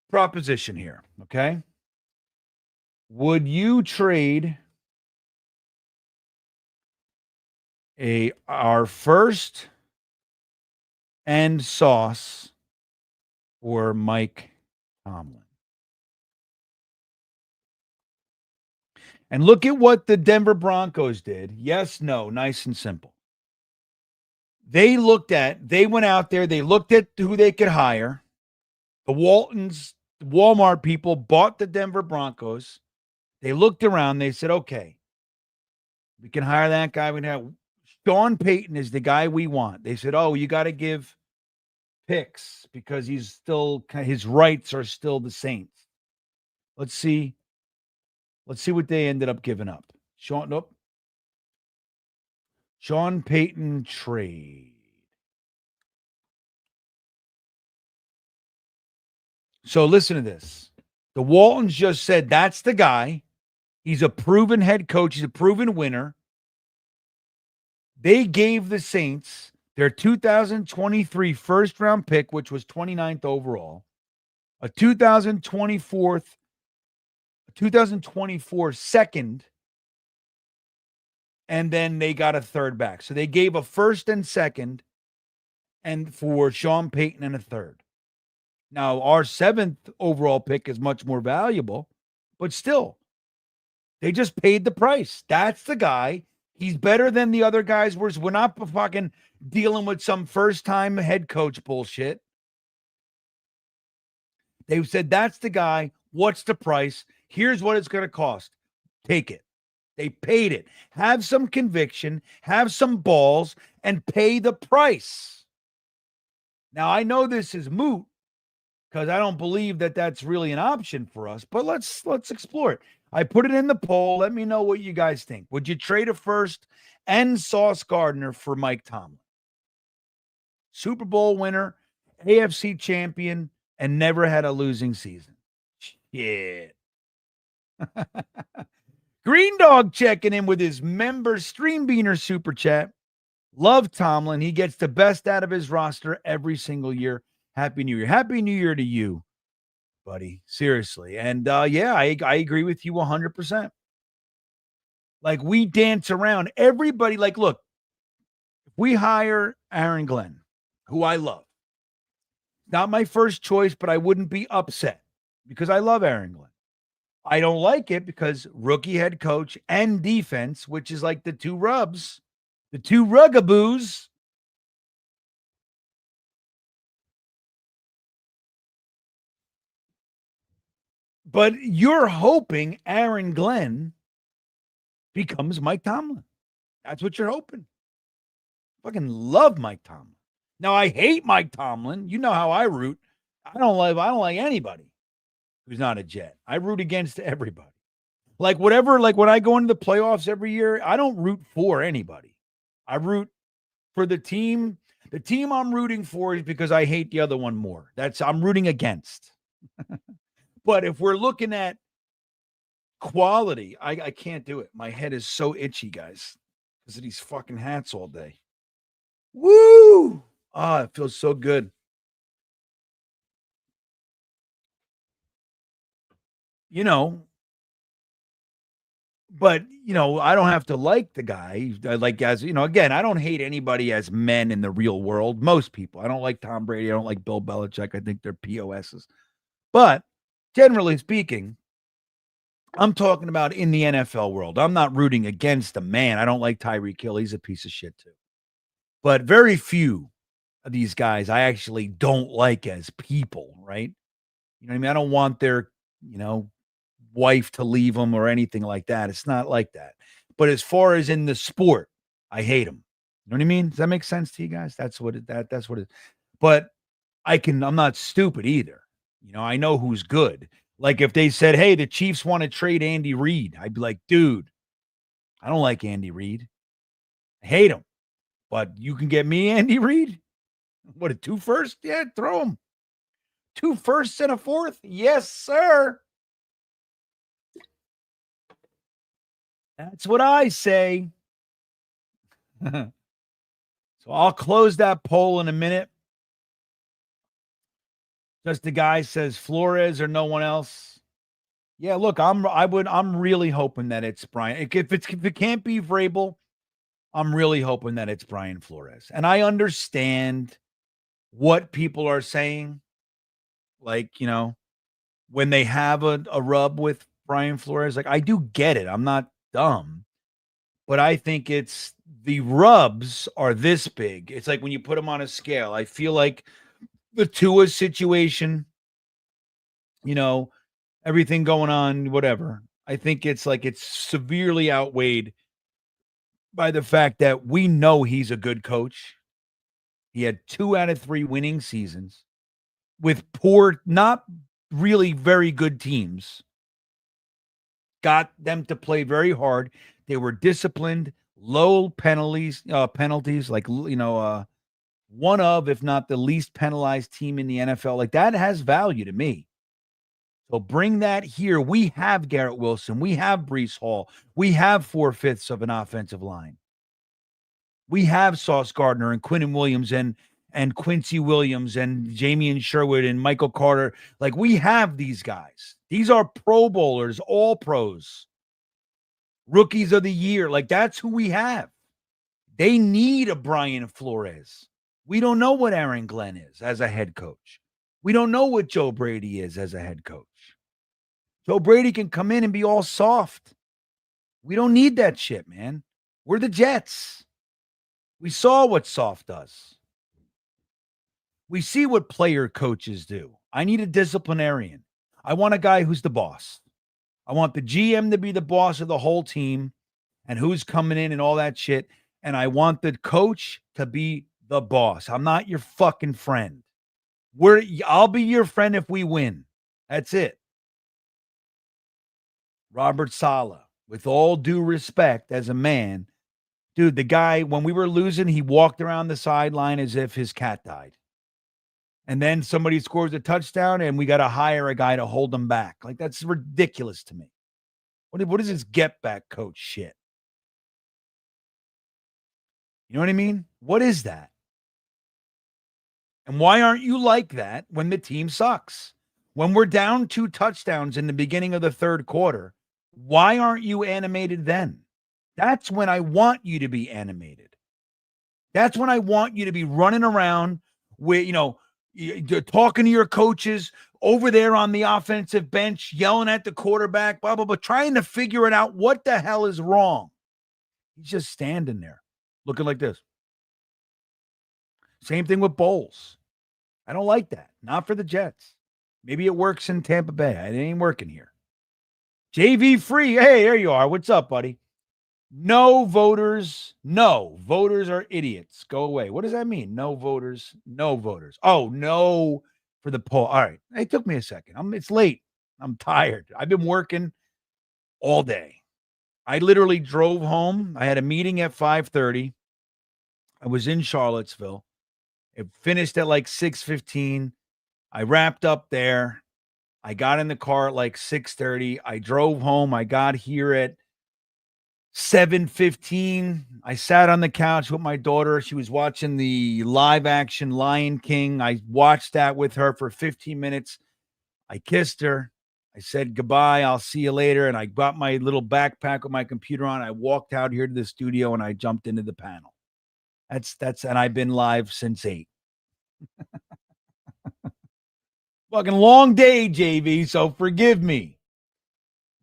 proposition here, okay? Would you trade our first and Sauce for Mike Tomlin? And look at what the Denver Broncos did. Yes, no, nice and simple. They went out there, they looked at who they could hire. The Walmart people bought the Denver Broncos. They looked around, they said, okay, we can hire that guy. Sean Payton is the guy we want. They said, oh, you got to give picks because his rights are still the Saints. Let's see what they ended up giving up. Sean Payton trade. So listen to this. The Waltons just said that's the guy. He's a proven head coach. He's a proven winner. They gave the Saints their 2023 first-round pick, which was 29th overall, a 2024 second, and then they got a third back. So they gave a first and second and for Sean Payton and a third. Now, our 7th overall pick is much more valuable, but still, they just paid the price. That's the guy. He's better than the other guys. We're not fucking dealing with some first-time head coach bullshit. They said, that's the guy. What's the price? Here's what it's going to cost. Take it. They paid it. Have some conviction, have some balls, and pay the price. Now, I know this is moot because I don't believe that that's really an option for us, but let's explore it. I put it in the poll. Let me know what you guys think. Would you trade a first and Sauce Gardner for Mike Tomlin? Super Bowl winner, AFC champion, and never had a losing season. Shit. Green Dog checking in with his member Streambeaner super chat. Love Tomlin. He gets the best out of his roster every single year. Happy New Year. Happy New Year to you, buddy. Seriously. And yeah, I agree with you 100%. Like, we dance around. Everybody, like, look, if we hire Aaron Glenn, who I love, not my first choice, but I wouldn't be upset because I love Aaron Glenn. I don't like it because rookie head coach and defense, which is like the two rubs, the two rugaboos. But you're hoping Aaron Glenn becomes Mike Tomlin. That's what you're hoping. Fucking love Mike Tomlin. Now, I hate Mike Tomlin. You know how I root. I don't like anybody who's not a Jet. I root against everybody. Like, whatever, like when I go into the playoffs every year, I don't root for anybody. I root for the team. The team I'm rooting for is because I hate the other one more. I'm rooting against. But if we're looking at quality, I can't do it. My head is so itchy, guys, because of these fucking hats all day. Woo! Ah, it feels so good. You know, but, I don't have to like the guy. Like, as again, I don't hate anybody as men in the real world. Most people. I don't like Tom Brady. I don't like Bill Belichick. I think they're POSs. But generally speaking, I'm talking about in the NFL world. I'm not rooting against the man. I don't like Tyreek Hill. He's a piece of shit too. But very few of these guys I actually don't like as people, right? You know what I mean? I don't want their, wife to leave them or anything like that. It's not like that. But as far as in the sport, I hate them. You know what I mean? Does that make sense to you guys? That's what it. But I'm not stupid either. I know who's good. Like, if they said, hey, the Chiefs want to trade Andy Reid, I'd be like, dude, I don't like Andy Reid. I hate him. But you can get me Andy Reid? What, a 2 first? Yeah, throw him. 2 firsts and a 4th? Yes, sir. That's what I say. So I'll close that poll in a minute. Just the guy says Flores or no one else. Yeah, look, I'm really hoping that it's Brian. If it can't be Vrabel, I'm really hoping that it's Brian Flores. And I understand what people are saying. Like, when they have a rub with Brian Flores, like, I do get it. I'm not dumb. But I think it's the rubs are this big. It's like when you put them on a scale. I feel like the Tua situation, everything going on, whatever. I think it's severely outweighed by the fact that we know he's a good coach. He had 2 out of 3 winning seasons with poor, not really very good teams. Got them to play very hard. They were disciplined, low penalties, like, one of, if not the least penalized team in the NFL. Like, that has value to me. So bring that here. We have Garrett Wilson. We have Breece Hall. We have 4/5 of an offensive line. We have Sauce Gardner and Quinnen Williams and Quincy Williams and Jamie Sherwood and Michael Carter. Like, we have these guys. These are Pro Bowlers, all pros, rookies of the year. Like, that's who we have. They need a Brian Flores. We don't know what Aaron Glenn is as a head coach. We don't know what Joe Brady is as a head coach. Joe Brady can come in and be all soft. We don't need that shit, man. We're the Jets. We saw what soft does. We see what player coaches do. I need a disciplinarian. I want a guy who's the boss. I want the GM to be the boss of the whole team. and who's coming in and all that shit. And I want the coach to be the boss. I'm not your fucking friend. I'll be your friend if we win. That's it. Robert Saleh, with all due respect as a man, dude, the guy, when we were losing, he walked around the sideline as if his cat died. And then somebody scores a touchdown and we got to hire a guy to hold them back. Like, that's ridiculous to me. What is this get back coach shit? You know what I mean? What is that? And why aren't you like that when the team sucks? When we're down 2 touchdowns in the beginning of the third quarter, why aren't you animated then? That's when I want you to be animated. That's when I want you to be running around with, talking to your coaches over there on the offensive bench, yelling at the quarterback, blah, blah, blah, trying to figure it out. What the hell is wrong? He's just standing there looking like this. Same thing with Bowles. I don't like that. Not for the Jets. Maybe it works in Tampa Bay. It ain't working here. JV Free. Hey, there you are. What's up, buddy? No voters. No. Voters are idiots. Go away. What does that mean? No voters. No voters. Oh, no for the poll. All right. It took me a second. It's late. I'm tired. I've been working all day. I literally drove home. I had a meeting at 5:30. I was in Charlottesville. It finished at like 6:15. I wrapped up there. I got in the car at like 6:30. I drove home. I got here at 7:15. I sat on the couch with my daughter. She was watching the live action Lion King. I watched that with her for 15 minutes. I kissed her. I said goodbye. I'll see you later. And I got my little backpack with my computer on. I walked out here to the studio and I jumped into the panel. And I've been live since 8. Fucking long day, JV, so forgive me.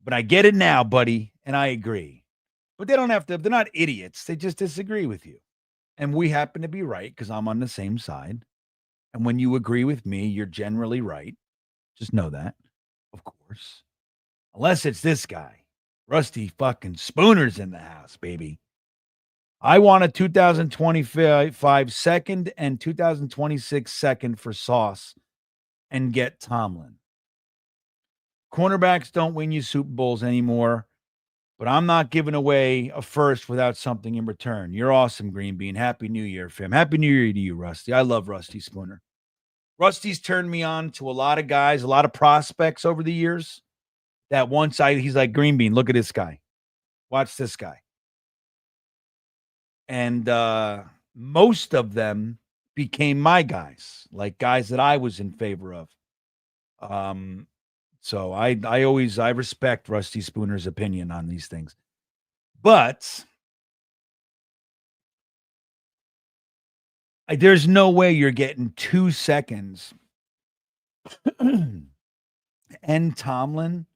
But I get it now, buddy, and I agree. But they don't have to, they're not idiots. They just disagree with you. And we happen to be right because I'm on the same side. And when you agree with me, you're generally right. Just know that, of course. Unless it's this guy. Rusty fucking Spooner's in the house, baby. I want a 2025 second and 2026 second for Sauce and get Tomlin. Cornerbacks don't win you Super Bowls anymore, but I'm not giving away a first without something in return. You're awesome, GreenBean. Happy New Year, fam. Happy New Year to you, Rusty. I love Rusty Spooner. Rusty's turned me on to a lot of guys, a lot of prospects over the years that he's like, GreenBean, look at this guy. Watch this guy. And most of them became my guys, like guys that I was in favor of. So I respect Rusty Spooner's opinion on these things. But there's no way you're getting 2 seconds and Tomlin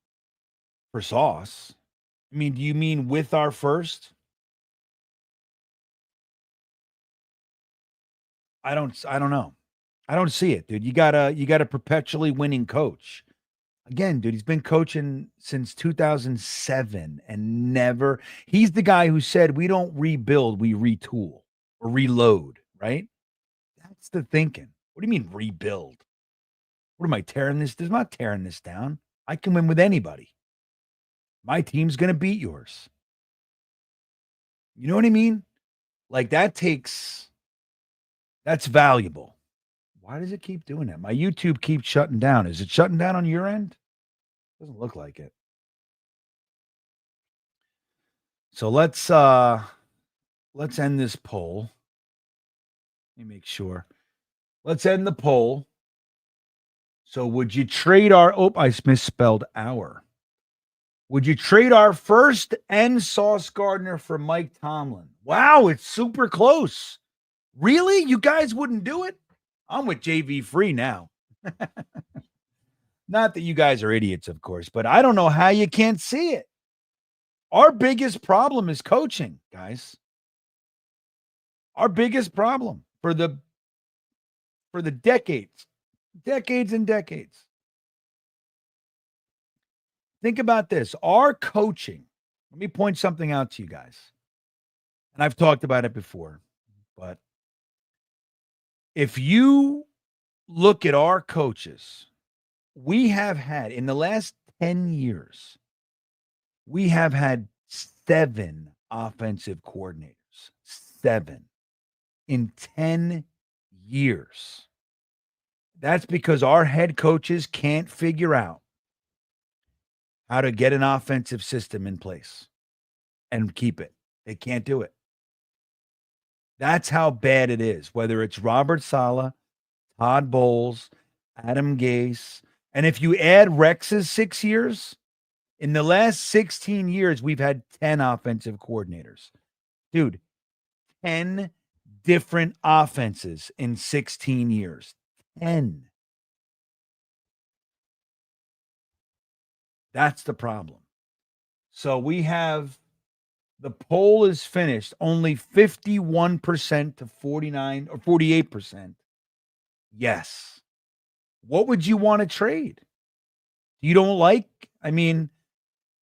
for Sauce. I mean, do you mean with our first? I don't know. I don't see it, dude. You got a perpetually winning coach. Again, dude, he's been coaching since 2007 and he's the guy who said we don't rebuild, we retool or reload, right? That's the thinking. What do you mean rebuild? What am I tearing this? I'm not tearing this down. I can win with anybody. My team's going to beat yours. You know what I mean? Like that's valuable. Why does it keep doing that? My YouTube keeps shutting down. Is it shutting down on your end? Doesn't look like it. So let's end this poll. Let me make sure. Let's end the poll. So would you trade I misspelled our. Would you trade our first and Sauce Gardner for Mike Tomlin? Wow, it's super close. Really? You guys wouldn't do it? I'm with JV Free now. Not that you guys are idiots, of course, but I don't know how you can't see it. Our biggest problem is coaching, guys. Our biggest problem for the decades and decades. Think about this. Our coaching Let me point something out to you guys. And I've talked about it before, but if you look at our coaches, we have had in the last 10 years, we have had 7 offensive coordinators. 7 in 10 years. That's because our head coaches can't figure out how to get an offensive system in place and keep it. They can't do it. That's how bad it is, whether it's Robert Saleh, Todd Bowles, Adam Gase. And if you add Rex's 6 years, in the last 16 years, we've had 10 offensive coordinators. Dude, 10 different offenses in 16 years. 10. That's the problem. So we have the poll is finished, only 51% to 49 or 48%. Yes. What would you want to trade? You don't like? I mean,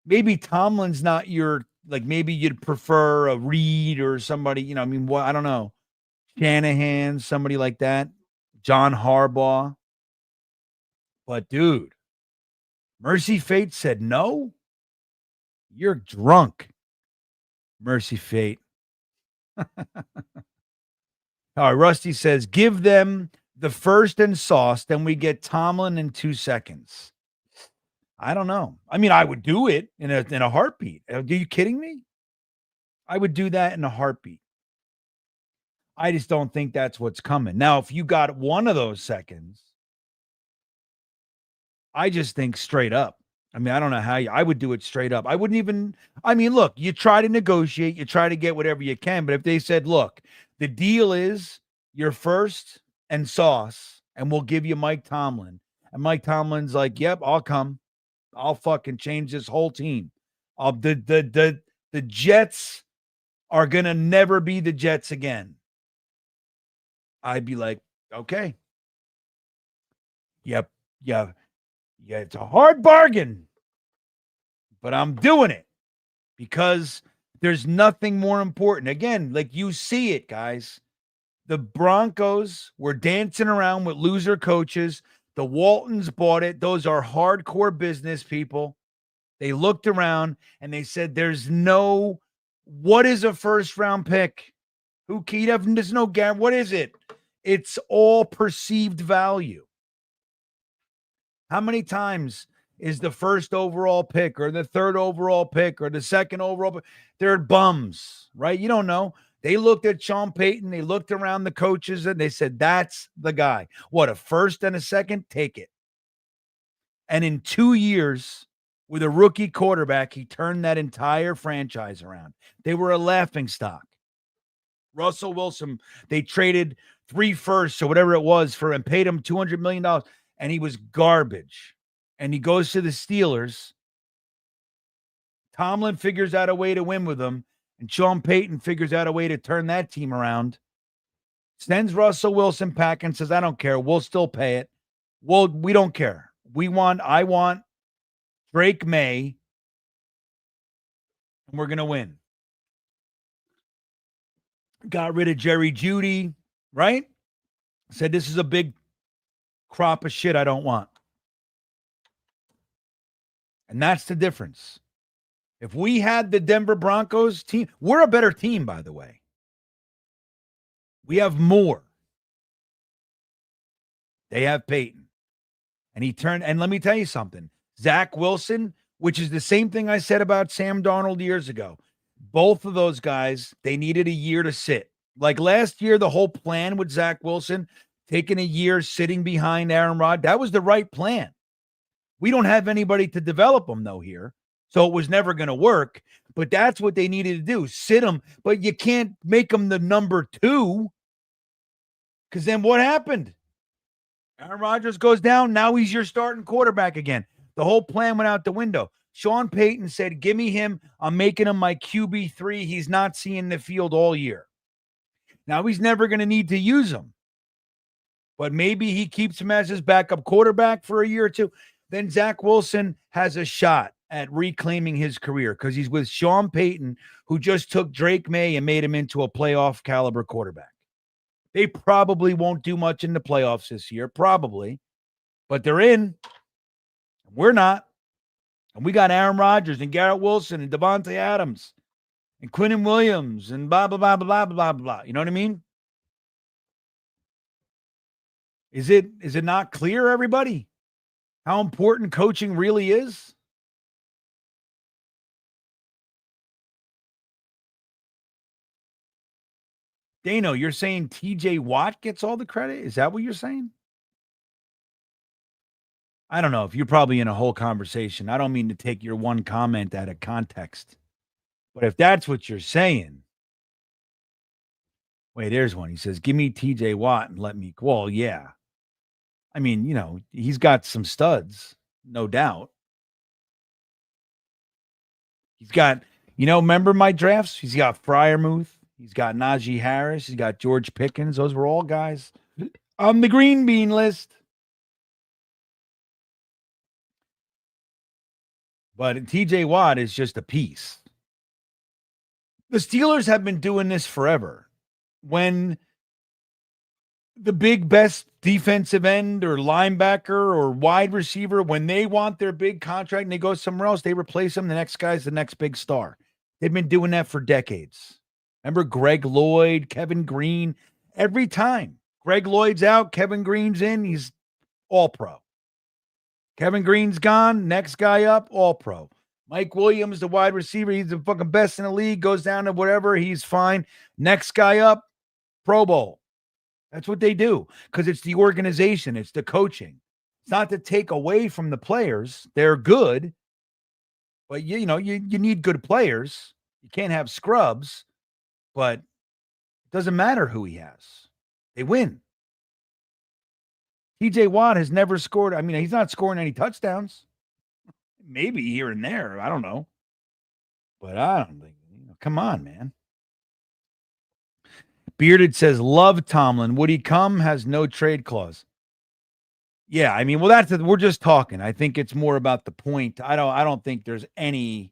maybe Tomlin's not your, like, maybe you'd prefer a Reed or somebody, you know, I mean, what, I don't know. Shanahan, somebody like that. John Harbaugh. But dude, Mercy Fate said no. You're drunk. Mercy Fate. All right, Rusty says, give them the first and sauce, then we get Tomlin in 2 seconds. I don't know. I mean, I would do it in a heartbeat. Are you kidding me? I would do that in a heartbeat. I just don't think that's what's coming. Now, if you got one of those seconds, I just think straight up. I mean, I don't know how I would do it straight up. I wouldn't even, I mean, look, you try to negotiate, you try to get whatever you can. But if they said, look, the deal is your first and sauce, and we'll give you Mike Tomlin. And Mike Tomlin's like, yep, I'll come. I'll fucking change this whole team. The Jets are going to never be the Jets again. I'd be like, okay. Yep. Yeah. Yeah, it's a hard bargain, but I'm doing it because there's nothing more important. Again, like you see it, guys. The Broncos were dancing around with loser coaches. The Waltons bought it. Those are hardcore business people. They looked around and they said, there's no, what is a first round pick? There's no guarantee. What is it? It's all perceived value. How many times is the first overall pick or the third overall pick or the second overall pick? They're bums, right? You don't know. They looked at Sean Payton. They looked around the coaches and they said, that's the guy. What, a first and a second? Take it. And in 2 years, with a rookie quarterback, he turned that entire franchise around. They were a laughingstock. Russell Wilson, they traded 3 firsts or whatever it was for and paid him $200 million. And he was garbage. And he goes to the Steelers. Tomlin figures out a way to win with them. And Sean Payton figures out a way to turn that team around. Sends Russell Wilson back and says, I don't care. We'll still pay it. Well, we don't care. I want Drake May. And we're going to win. Got rid of Jerry Jeudy, right? Said this is a big crop of shit I don't want. And that's the difference. If we had the Denver Broncos team, we're a better team, by the way. We have more. They have Peyton. And let me tell you something. Zach Wilson, which is the same thing I said about Sam Darnold years ago. Both of those guys, they needed a year to sit. Like last year, the whole plan with Zach Wilson, taking a year sitting behind Aaron Rodgers, that was the right plan. We don't have anybody to develop them, though, here. So it was never going to work. But that's what they needed to do. Sit them. But you can't make them the number 2. Because then what happened? Aaron Rodgers goes down. Now he's your starting quarterback again. The whole plan went out the window. Sean Payton said, give me him. I'm making him my QB3. He's not seeing the field all year. Now he's never going to need to use him. But maybe he keeps him as his backup quarterback for a year or two. Then Zach Wilson has a shot. at reclaiming his career because he's with Sean Payton, who just took Drake May and made him into a playoff caliber quarterback. They probably won't do much in the playoffs this year, probably, but they're in. We're not. And we got Aaron Rodgers and Garrett Wilson and Devontae Adams and Quinnen Williams and blah, blah, blah, blah, blah, blah, blah. You know what I mean? Is it not clear, everybody, how important coaching really is? Dano, you're saying TJ Watt gets all the credit? Is that what you're saying? I don't know. If you're probably in a whole conversation, I don't mean to take your one comment out of context. But if that's what you're saying, wait, there's one. He says, give me TJ Watt and let me. Well, yeah. I mean, he's got some studs, no doubt. He's got, remember my drafts? He's got Freiermuth. He's got Najee Harris. He's got George Pickens. Those were all guys on the GreenBean list. But TJ Watt is just a piece. The Steelers have been doing this forever. When the best defensive end or linebacker or wide receiver, when they want their big contract and they go somewhere else, they replace them. The next guy's the next big star. They've been doing that for decades. Remember Greg Lloyd, Kevin Green? Every time Greg Lloyd's out, Kevin Green's in, he's all pro. Kevin Green's gone, next guy up, all pro. Mike Williams, the wide receiver, he's the fucking best in the league, goes down to whatever, he's fine. Next guy up, Pro Bowl. That's what they do because it's the organization, it's the coaching. It's not to take away from the players. They're good, but you need good players. You can't have scrubs, but it doesn't matter who he has. They win. TJ Watt has never scored. I mean, he's not scoring any touchdowns. Maybe here and there. I don't know. But I don't think, come on, man. Bearded says, love Tomlin. Would he come? Has no trade clause. Yeah, I mean, well, we're just talking. I think it's more about the point. I don't think there's any,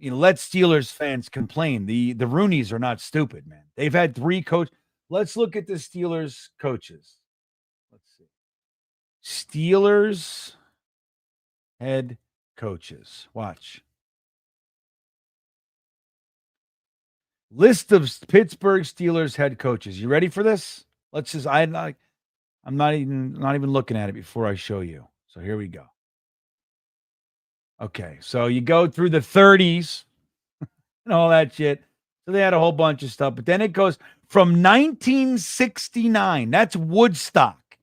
let Steelers fans complain. The Rooneys are not stupid, man. They've had 3 coaches. Let's look at the Steelers coaches. Let's see. Steelers head coaches. Watch. List of Pittsburgh Steelers head coaches. You ready for this? Let's just I'm not even looking at it before I show you. So here we go. Okay, so you go through the 30s and all that shit. So they had a whole bunch of stuff, but then it goes from 1969. That's Woodstock.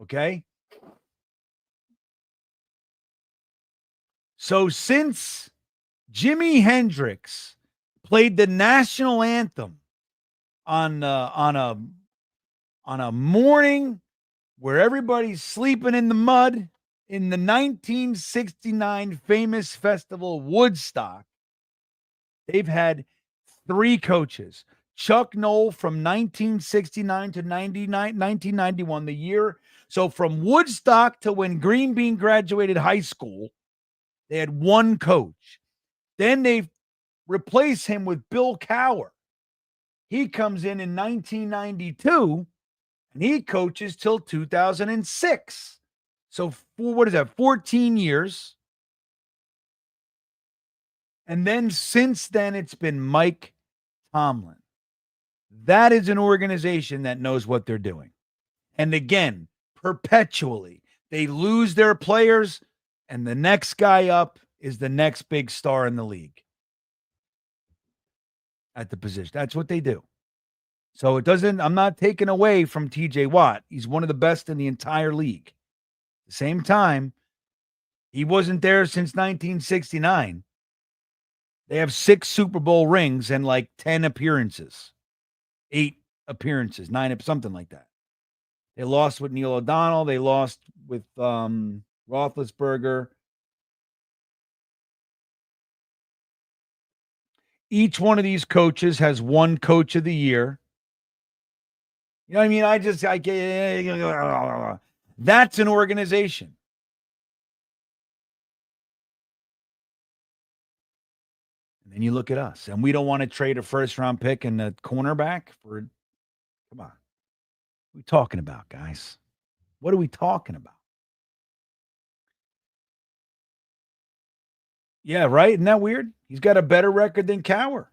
Okay? So since Jimi Hendrix played the national anthem on a morning where everybody's sleeping in the mud in the 1969 famous festival Woodstock, they've had 3 coaches. Chuck Noll from 1969 to 1991, the year. So from Woodstock to when GreenBean graduated high school, they had 1 coach. Then they replace him with Bill Cowher. He comes in 1992, and he coaches till 2006. So what is that, 14 years. And then since then, it's been Mike Tomlin. That is an organization that knows what they're doing. And again, perpetually, they lose their players, and the next guy up is the next big star in the league at the position. That's what they do. So I'm not taking away from TJ Watt. He's one of the best in the entire league. At the same time, he wasn't there since 1969. They have 6 Super Bowl rings and like 10 appearances, 8 appearances, 9, something like that. They lost with Neil O'Donnell. They lost with Roethlisberger. Each one of these coaches has 1 coach of the year. You know what I mean? That's an organization. And then you look at us, and we don't want to trade a first-round pick and a cornerback for. Come on, what are we talking about, guys? What are we talking about? Yeah, right. Isn't that weird? He's got a better record than Cower.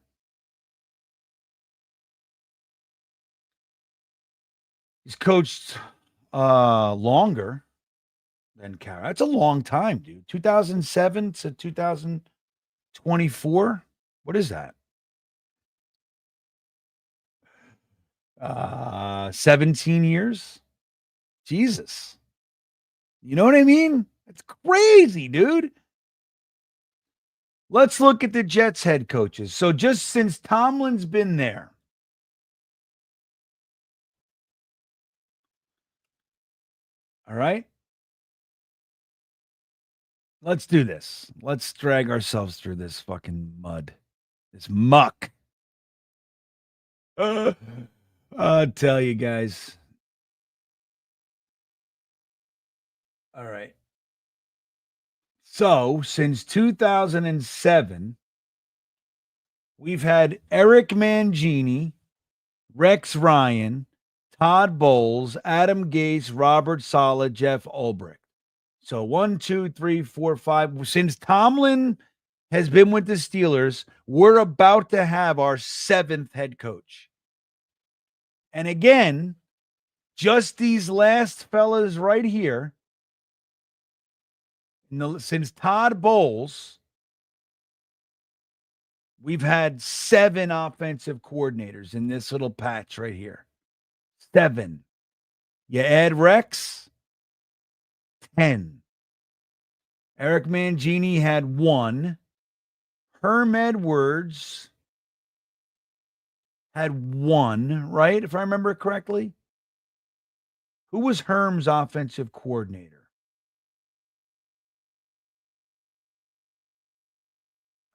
He's coached longer than Cower. That's a long time, dude. 2007 to 2024. What is that? 17 years. Jesus. You know what I mean? It's crazy, dude. Let's look at the Jets head coaches. So just since Tomlin's been there, all right, let's do this. Let's drag ourselves through this fucking mud, this muck. I'll tell you guys. All right. So since 2007, we've had Eric Mangini, Rex Ryan, Todd Bowles, Adam Gase, Robert Saleh, Jeff Ulbrich. So 1, 2, 3, 4, 5. Since Tomlin has been with the Steelers, we're about to have our 7th head coach. And again, just these last fellas right here, since Todd Bowles, we've had 7 offensive coordinators in this little patch right here. 7. You add Rex, 10. Eric Mangini had 1. Herm Edwards had 1, right? If I remember correctly. Who was Herm's offensive coordinator?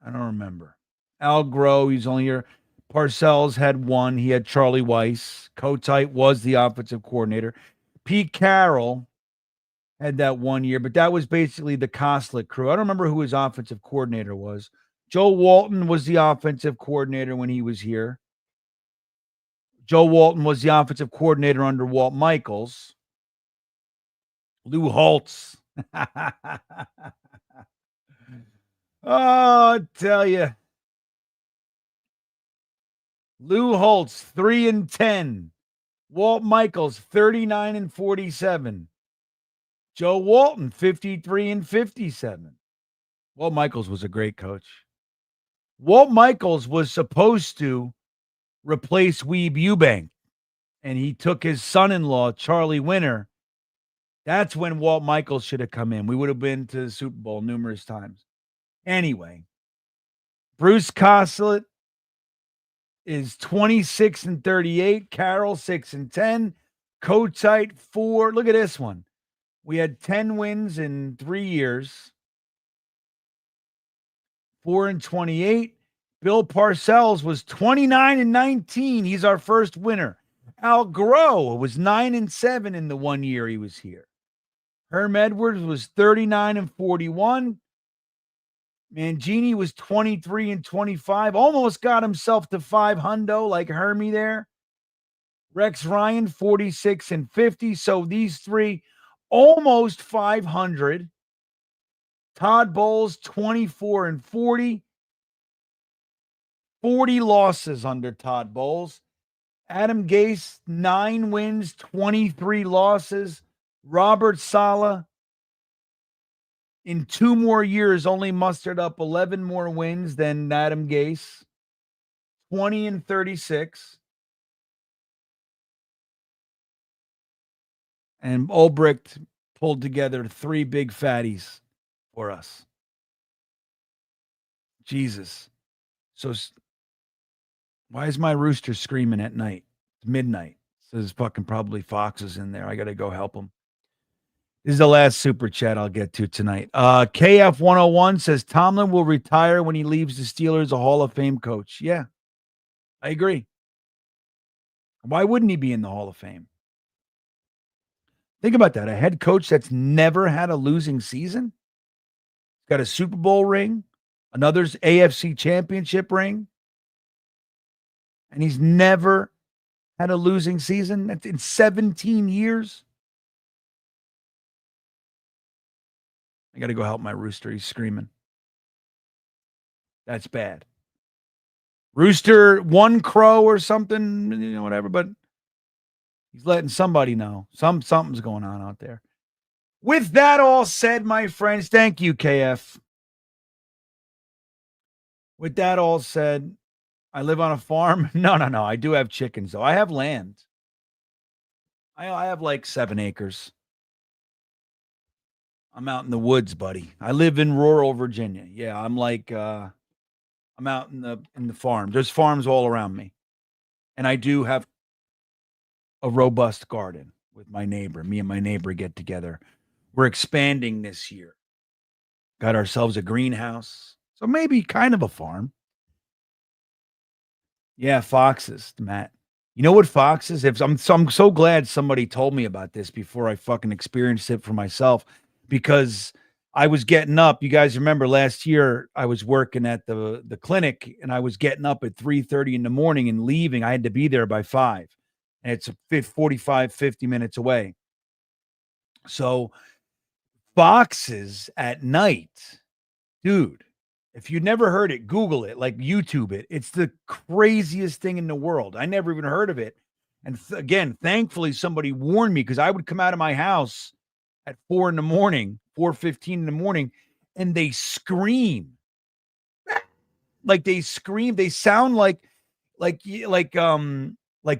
I don't remember. Al Groh, he's only here. Parcells had 1. He had Charlie Weiss. Kotite was the offensive coordinator. Pete Carroll had that 1 year, but that was basically the Koslick crew. I don't remember who his offensive coordinator was. Joe Walton was the offensive coordinator when he was here. Joe Walton was the offensive coordinator under Walt Michaels. Lou Holtz. Oh, I tell you. Lou Holtz, 3-10. Walt Michaels, 39-47. Joe Walton, 53-57. Walt Michaels was a great coach. Walt Michaels was supposed to replace Weeb Eubank, and he took his son-in-law, Charlie Winter. That's when Walt Michaels should have come in. We would have been to the Super Bowl numerous times. Anyway, Bruce Koslet is 26-38. Carroll, 6-10. Kotite, 4. Look at this one. We had 10 wins in 3 years. 4-28. Bill Parcells was 29-19. He's our first winner. Al Groh was 9-7 in the 1 year he was here. Herm Edwards was 39-41. Mangini was 23-25. Almost got himself to 500 like Hermie there. Rex Ryan, 46-50. So these 3 almost 500. Todd Bowles, 24-40. 40 losses under Todd Bowles. Adam Gase, 9 wins, 23 losses. Robert Saleh, in 2 more years, only mustered up 11 more wins than Adam Gase. 20-36. And Ulbricht pulled together 3 big fatties for us. Jesus. So why is my rooster screaming at night? It's midnight. So there's fucking probably foxes in there. I got to go help them. This is the last super chat I'll get to tonight. KF101 says Tomlin will retire when he leaves the Steelers a Hall of Fame coach. Yeah, I agree. Why wouldn't he be in the Hall of Fame? Think about that. A head coach that's never had a losing season, got a Super Bowl ring, Another AFC championship ring. And he's never had a losing season. That's in 17 years. I got to go help my rooster. He's screaming. That's bad. Rooster, one crow or something, whatever, but he's letting somebody know. Something's going on out there. With that all said, my friends, thank you, KF. With that all said, I live on a farm. No. I do have chickens, though. I have land. I have like 7 acres. I'm out in the woods, buddy. I live in rural Virginia. Yeah, I'm out in the farm. There's farms all around me. And I do have a robust garden with my neighbor. Me and my neighbor get together. We're expanding this year. Got ourselves a greenhouse. So maybe kind of a farm. Yeah, foxes, Matt. You know what foxes? I'm so glad somebody told me about this before I fucking experienced it for myself, because I was getting up. You guys remember last year I was working at the clinic, and I was getting up at 3:30 in the morning and leaving. I had to be there by 5. And it's 45, 50 minutes away. So foxes at night, dude, if you never heard it, Google it, like YouTube it. It's the craziest thing in the world. I never even heard of it. And again, thankfully, somebody warned me, because I would come out of my house at 4 in the morning, 4:15 in the morning, and they scream. Like they scream. They sound like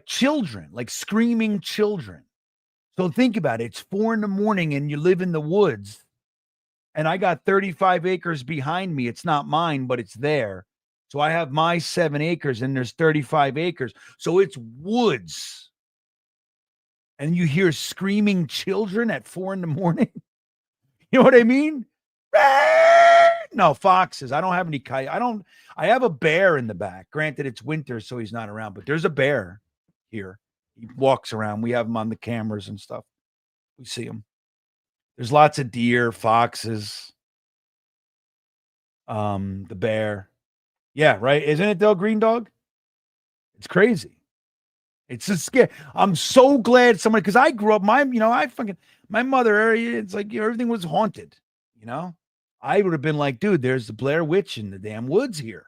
children, like screaming children. So think about it. It's 4 in the morning and you live in the woods. And I got 35 acres behind me. It's not mine, but it's there. So I have my 7 acres and there's 35 acres. So it's woods. And you hear screaming children at 4 in the morning. You know what I mean? No, foxes. I don't have any coyotes. I have a bear in the back. Granted, it's winter, so he's not around, but there's a bear here. He walks around. We have him on the cameras and stuff. We see him. There's lots of deer, foxes, the bear. Yeah, right. Isn't it though, Green Dog? It's crazy. It's just scary. I'm so glad somebody, because I grew up, my mother, it's like, everything was haunted, I would have been like, dude, there's the Blair Witch in the damn woods here.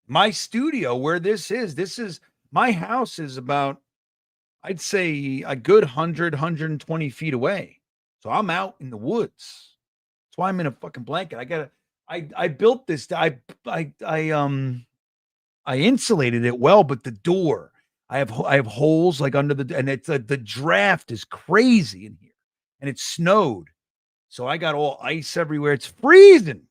My studio where this is my house is about, I'd say, a good 120 feet away. So I'm out in the woods. That's why I'm in a fucking blanket. I built this. I insulated it well, but the door, I have holes like under and it's the draft is crazy in here, and it snowed. So I got all ice everywhere. It's freezing.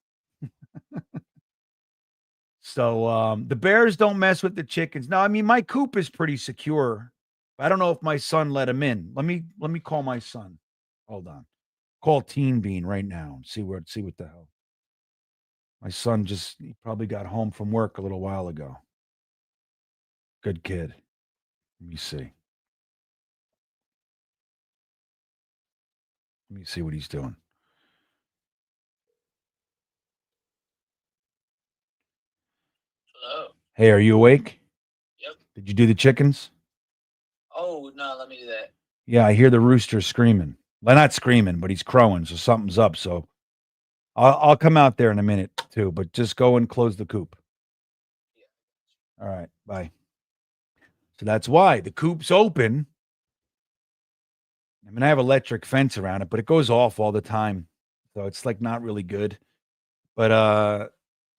So the bears don't mess with the chickens. Now, I mean, my coop is pretty secure. I don't know if my son let him in. Let me call my son. Hold on. Call Teen Bean right now and see what the hell. My son he probably got home from work a little while ago. Good kid. Let me see. Let me see what he's doing. Hello. Hey, are you awake? Yep. Did you do the chickens? Oh, no, let me do that. Yeah, I hear the rooster screaming. Well, not screaming, but he's crowing, so something's up. So I'll come out there in a minute too, but just go and close the coop. Yeah. All right, bye. So that's why the coop's open. I mean, I have electric fence around it, but it goes off all the time. So it's like not really good. But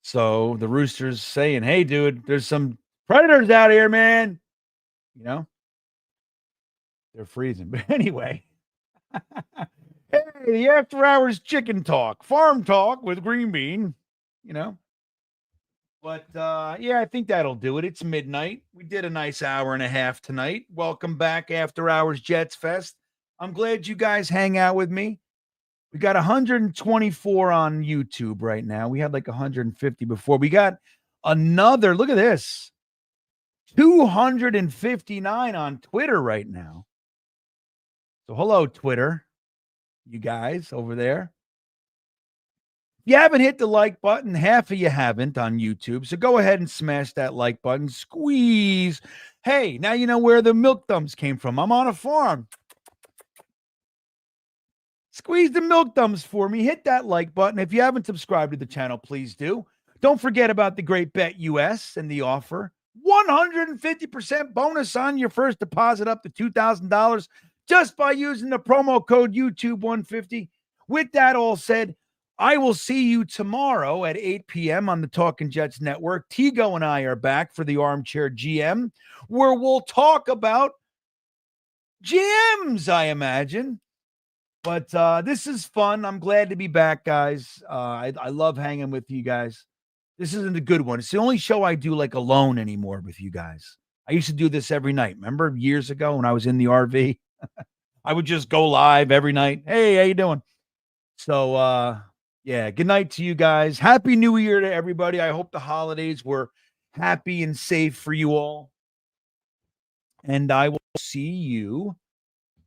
so the rooster's saying, "Hey, dude, there's some predators out here, man." They're freezing. But anyway, hey, the after hours chicken talk, farm talk with GreenBean, But yeah, I think that'll do it. It's midnight. We did a nice hour and a half tonight. Welcome back, After Hours Jets Fest. I'm glad you guys hang out with me. We got 124 on YouTube right now. We had like 150 before. We got another, look at this, 259 on Twitter right now. So hello, Twitter, you guys over there. you haven't hit the like button, half of you haven't on YouTube. So go ahead and smash that like button. Squeeze. Hey, now you know where the milk thumbs came from. I'm on a farm. Squeeze the milk thumbs for me. Hit that like button. If you haven't subscribed to the channel, please do. Don't forget about the Great Bet US and the offer. 150% bonus on your first deposit up to $2,000 just by using the promo code YouTube150. With that all said, I will see you tomorrow at 8 p.m. on the Talking Jets Network. Tigo and I are back for the Armchair GM, where we'll talk about GMs, I imagine. But this is fun. I'm glad to be back, guys. I love hanging with you guys. This isn't a good one. It's the only show I do like alone anymore with you guys. I used to do this every night. Remember years ago when I was in the RV? I would just go live every night. Hey, how you doing? So, yeah, good night to you guys. Happy New Year to everybody. I hope the holidays were happy and safe for you all. And I will see you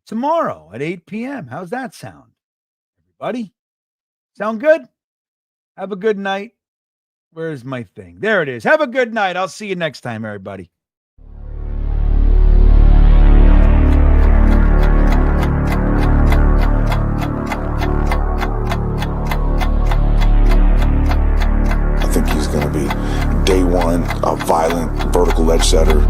tomorrow at 8 p.m. How's that sound? Everybody? Sound good? Have a good night. Where's my thing? There it is. Have a good night. I'll see you next time, everybody. I think he's going to be day one, a violent vertical edge setter.